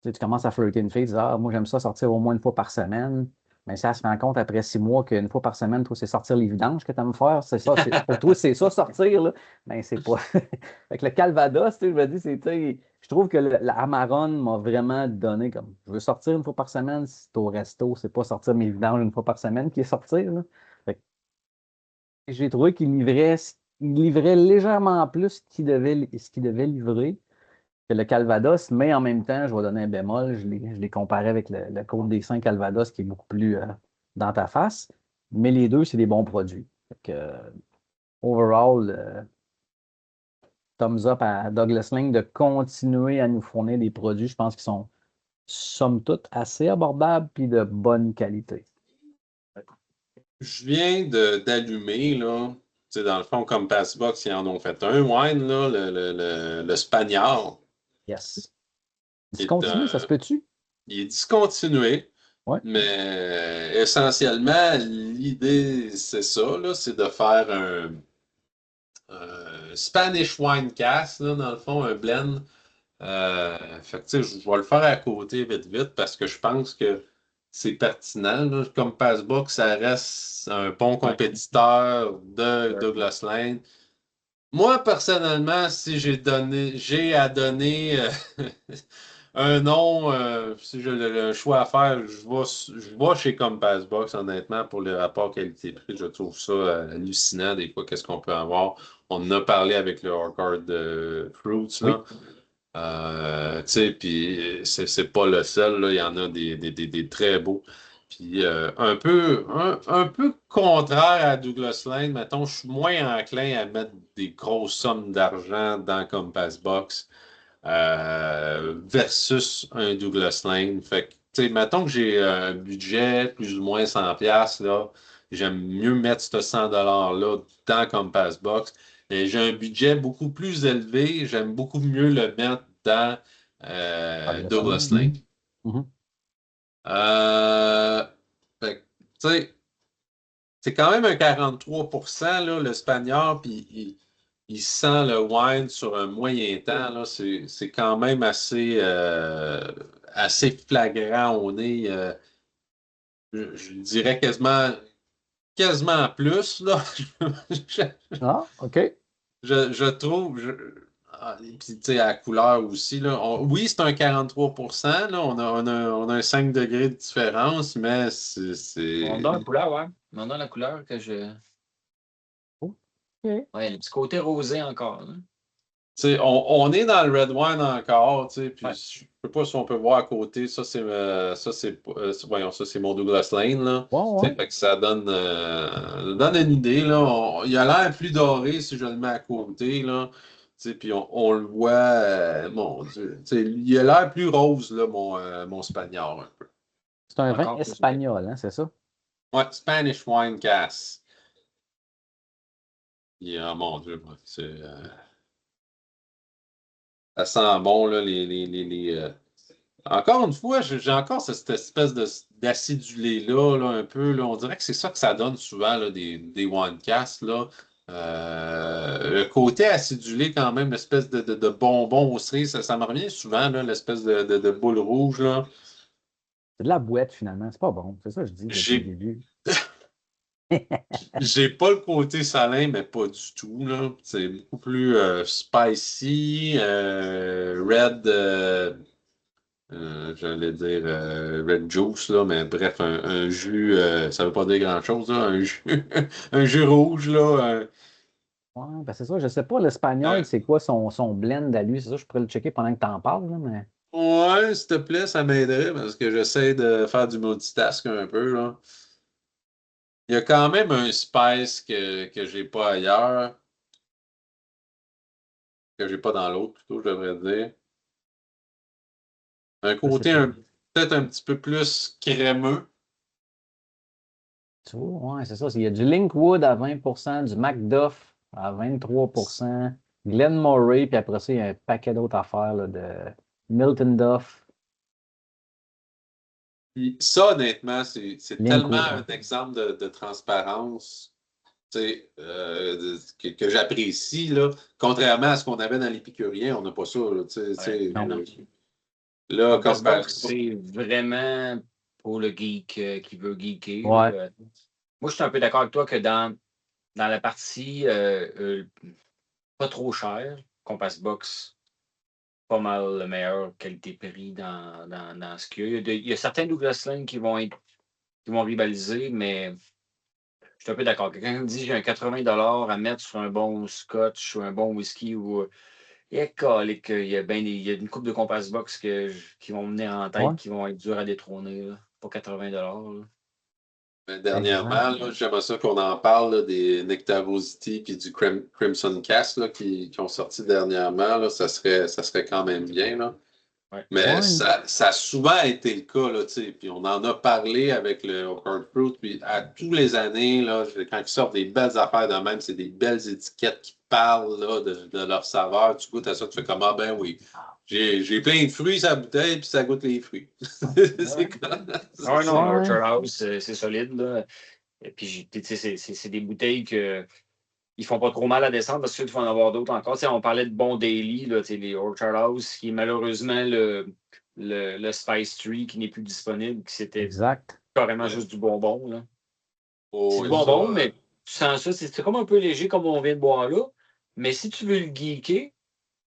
sais, tu commences à flirter une fille, tu dis, ah, moi, j'aime ça sortir au moins une fois par semaine. Mais ça se rend compte après 6 mois qu'une fois par semaine, toi, c'est sortir les vidanges que tu aimes faire. C'est ça, pour toi, c'est ça, sortir, là. Mais c'est pas. Fait que le Calvados, tu sais, je me dis, tu sais, je trouve que la Amarone m'a vraiment donné comme, je veux sortir une fois par semaine, si c'est au resto, c'est pas sortir mes vidanges une fois par semaine qui est sortir, là. Fait que j'ai trouvé il livrait légèrement plus ce qu'il devait livrer que le Calvados, mais en même temps, je vais donner un bémol, je l'ai comparé avec le Côte des Saints Calvados qui est beaucoup plus dans ta face, mais les deux, c'est des bons produits. Fait que, overall, thumbs up à Douglas Lane de continuer à nous fournir des produits, je pense, qui sont, somme toute, assez abordables puis de bonne qualité. Je viens d'allumer, là. Tu sais, dans le fond, comme Passbox, ils en ont fait un wine, là, le Spagnard. Yes. qui est Discontinuer, ça se peut-tu? il est discontinué, Oui. mais essentiellement, l'idée, c'est ça, là, c'est de faire un Spanish wine cast, là, dans le fond, un blend. Fait que, tu sais, je vais le faire à côté vite, vite, parce que je pense que c'est pertinent, là. Comme Passbook, ça reste un bon Ouais. compétiteur de Douglas Lane. Moi, personnellement, si j'ai à donner un nom, si j'ai le choix à faire, je vais chez Compass Box, honnêtement, pour le rapport qualité-prix. Je trouve ça hallucinant, des fois, qu'est-ce qu'on peut avoir. On en a parlé avec le Hardcore de Fruits, Oui. là. Tu sais, puis c'est pas le seul, là. Il y en a des très beaux. Puis un peu contraire à Douglas Lane, mettons, je suis moins enclin à mettre des grosses sommes d'argent dans Compass Box versus un Douglas Lane. Fait que, tu sais, mettons que j'ai un budget plus ou moins 100$, là, j'aime mieux mettre ce 100$ là dans Compass Box. Mais j'ai un budget beaucoup plus élevé, j'aime beaucoup mieux le mettre dans Douglas Douglas Lane. Lane. Mhm. Euh, fait que, tu sais, c'est quand même un 43%, là, le Spagnard, puis il sent le wine sur un moyen temps. Là, c'est quand même assez flagrant au nez. Je dirais quasiment plus. Là. Je, Ah, OK. je trouve. Puis, tu sais, à la couleur aussi. Là, oui, c'est un 43%. Là, on a un 5 degrés de différence, mais On donne la couleur, ouais. On donne la couleur que je. OK. Ouais, le petit côté rosé encore, là. sais, on est dans le red wine encore, tu sais, puis Ouais. je ne sais pas si on peut voir à côté, voyons, ça c'est mon Douglas Lane, là. Ouais, Tu ouais. sais, fait que ça donne une idée, là. Il a l'air plus doré si je le mets à côté, là. Tu sais, puis on le voit, mon Dieu, tu sais, il a l'air plus rose, là, mon Spagnard, un peu. C'est un vin Encore plus. OK. espagnol, hein, c'est ça? Ouais, Spanish Wine Cask. Mon Dieu, moi, ça sent bon, là, Encore une fois, j'ai encore cette espèce d'acidulé-là, là, un peu. Là, on dirait que c'est ça que ça donne souvent, là, des one-cast, là. Le côté acidulé, quand même, l'espèce de bonbon au cerise, ça me revient souvent, là, l'espèce de boule rouge, là. C'est de la boîte, finalement. C'est pas bon. C'est ça que je dis depuis le J'ai début. j'ai pas le côté salin, mais pas du tout, là. C'est beaucoup plus spicy, red. J'allais dire Red Juice, là, mais bref, un jus, ça veut pas dire grand-chose, là, un jus, un jus rouge, là. Ouais, ben c'est ça. Je sais pas, l'espagnol, Un- c'est quoi son blend à lui? C'est ça, je pourrais le checker pendant que tu en parles, là, mais. ouais, s'il te plaît, ça m'aiderait parce que j'essaie de faire du multitask un peu, là. Il y a quand même un spice que j'ai pas ailleurs, que j'ai pas dans l'autre, plutôt, je devrais dire. Un Ça, c'est côté pas. peut-être un petit peu plus crémeux. Tu vois, ouais, c'est ça. Il y a du Linkwood à 20%, du MacDuff à 23%, Glen Moray, puis après ça, il y a un paquet d'autres affaires là, de Milton Duff, Puis ça, honnêtement, c'est tellement Linkwood. un exemple de transparence, tu sais, que j'apprécie, là. Contrairement à ce qu'on avait dans l'épicurien, on n'a pas ça, là, tu Ouais, sais, mais Non. non. là, Compass comme par Box, exemple. c'est vraiment pour le geek qui veut geeker, là. Ouais. Moi, je suis un peu d'accord avec toi que dans la partie pas trop cher, Compass Box, pas mal le meilleur qualité-prix dans ce qu'il y a. Il y a certains Douglas Lane qui vont rivaliser, mais je suis un peu d'accord. Quelqu'un qui me dit j'ai un 80$ à mettre sur un bon scotch ou un bon whisky ou. Il y a il y a une coupe de Compass Box qui vont me venir en tête, Ouais. qui vont être dures à détrôner, là, pour 80$. Là. Mais dernièrement, Exact. là, j'aimerais ça qu'on en parle là, des Nectarosity puis du Crimson Cast là, qui ont sorti dernièrement. Là, ça serait quand même bien. Là. Ouais. Mais Ouais. ça a souvent été le cas, là, tu sais, puis on en a parlé avec le Oakland Fruit, puis à tous les années, là, quand ils sortent des belles affaires de même, c'est des belles étiquettes qui parlent là, de leur saveur. Tu goûtes à ça, tu fais comme, ah ben oui, j'ai plein de fruits sur la bouteille, puis ça goûte les fruits. Ouais. C'est comme... Ah ouais, non, Ouais. Orchard House, c'est solide. Là. Et puis, tu sais, c'est des bouteilles que ils font pas trop mal à descendre parce qu'il faut en avoir d'autres encore. Tu sais, on parlait de Bon Daily, là, tu sais, les Orchard House, qui est malheureusement le Spice Tree qui n'est plus disponible, qui c'était Exact. carrément Ouais. juste du bonbon. Là. C'est Oh, du oui, ça, bonbon, mais tu sens ça, c'est comme un peu léger comme on vient de boire là. Mais si tu veux le geeker,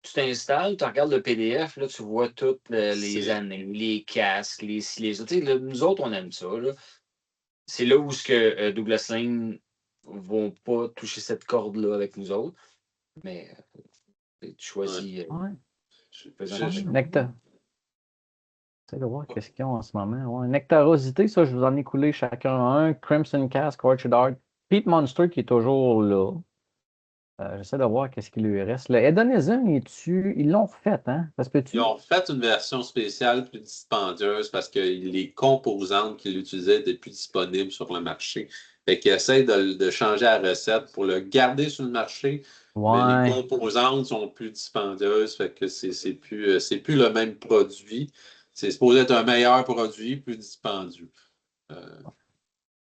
tu t'installes, tu regardes le PDF, là, tu vois toutes les c'est... années, les casques, les ci, les autres. Tu sais, là, nous autres, on aime ça. Là. C'est là où ce que Douglas Lane vont pas toucher cette corde-là avec nous autres. Mais tu Ouais. choisis Ouais. faisant Je- Ouais. je- avec. J'essaie de voir qu'est-ce qu'ils ont en ce moment. Ouais. Nectarosité, ça, je vous en ai coulé chacun un. Crimson Cask, Orchard Art. Peat Monster qui est toujours là. J'essaie de voir qu'est-ce qu'il lui reste. Le Hedonism, ils l'ont fait, hein? Ça se Ils peut-tu? ont fait une version spéciale plus dispendieuse parce que les composantes qu'ils utilisaient n'étaient plus disponibles sur le marché. Fait qu'ils essayent de changer la recette pour le garder sur le marché, mais les Ouais. composantes sont plus dispendieuses. Fait que c'est plus le même produit. C'est supposé être un meilleur produit, plus dispendieux. Euh,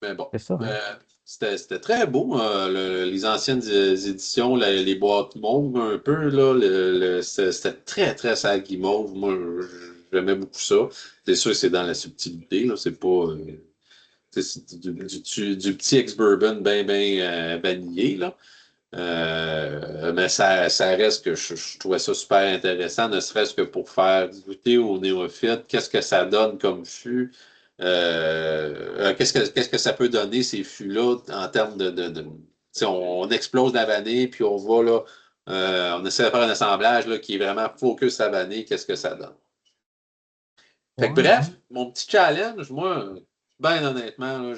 mais bon. C'est ça, hein? C'était très beau, les anciennes éditions, les boîtes mauves un peu, là, c'était très, très sagui mauve. Moi, j'aimais beaucoup ça. C'est sûr que c'est dans la subtilité, là, c'est pas c'est du petit ex-bourbon bien, bien vanillé, là. Mais ça reste que je trouvais ça super intéressant, ne serait-ce que pour faire goûter aux néophytes, qu'est-ce que ça donne comme fût, qu'est-ce que ça peut donner ces fûts-là en termes tu sais, on explose la vanille, puis on va là, on essaie de faire un assemblage là, qui est vraiment focus à vanille, qu'est-ce que ça donne. Fait que Ouais. bref, mon petit challenge, moi, ben honnêtement, là,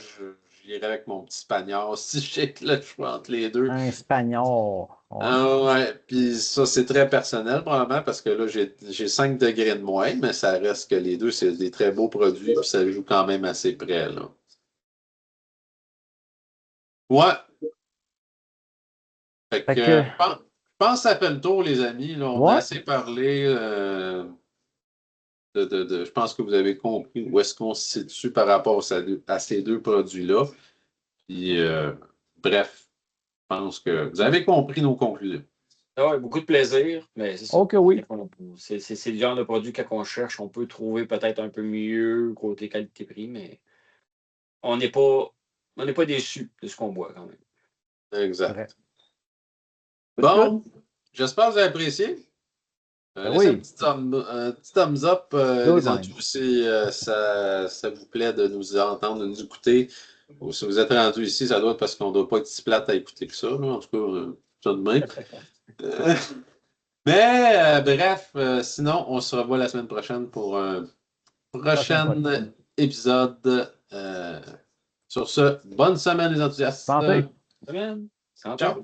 j'irai avec mon petit Spagnol si j'ai le choix entre les deux. Un Espagnol. Ouais. Ah ouais, puis ça, c'est très personnel, probablement, parce que là, j'ai 5 degrés de moins, mais ça reste que les deux, c'est des très beaux produits, puis ça joue quand même assez près, là. Ouais, fait Fait que que, je pense que ça fait le tour, les amis, là, on a ouais. assez parlé. Je pense que vous avez compris où est-ce qu'on se situe par rapport à ces deux produits-là. Puis, bref, je pense que vous avez compris nos conclusions. Ah ouais, beaucoup de plaisir, mais c'est ça. Ok, oui. C'est le genre de produit qu'on cherche, on peut trouver peut-être un peu mieux côté qualité-prix, mais on n'est pas déçus de ce qu'on boit quand même. Exact. Good, Bon, j'espère que vous avez apprécié. Laissez oui. un petit thumbs up, Good, les man. entours, si ça vous plaît de nous entendre, de nous écouter. Ou si vous êtes rendu ici, ça doit être parce qu'on ne doit pas être si plate à écouter que ça. Là. En tout cas, ça de même. Mais bref, sinon, on se revoit la semaine prochaine pour un prochain épisode. Sur ce, bonne semaine les enthousiastes. Santé. Santé. Ciao.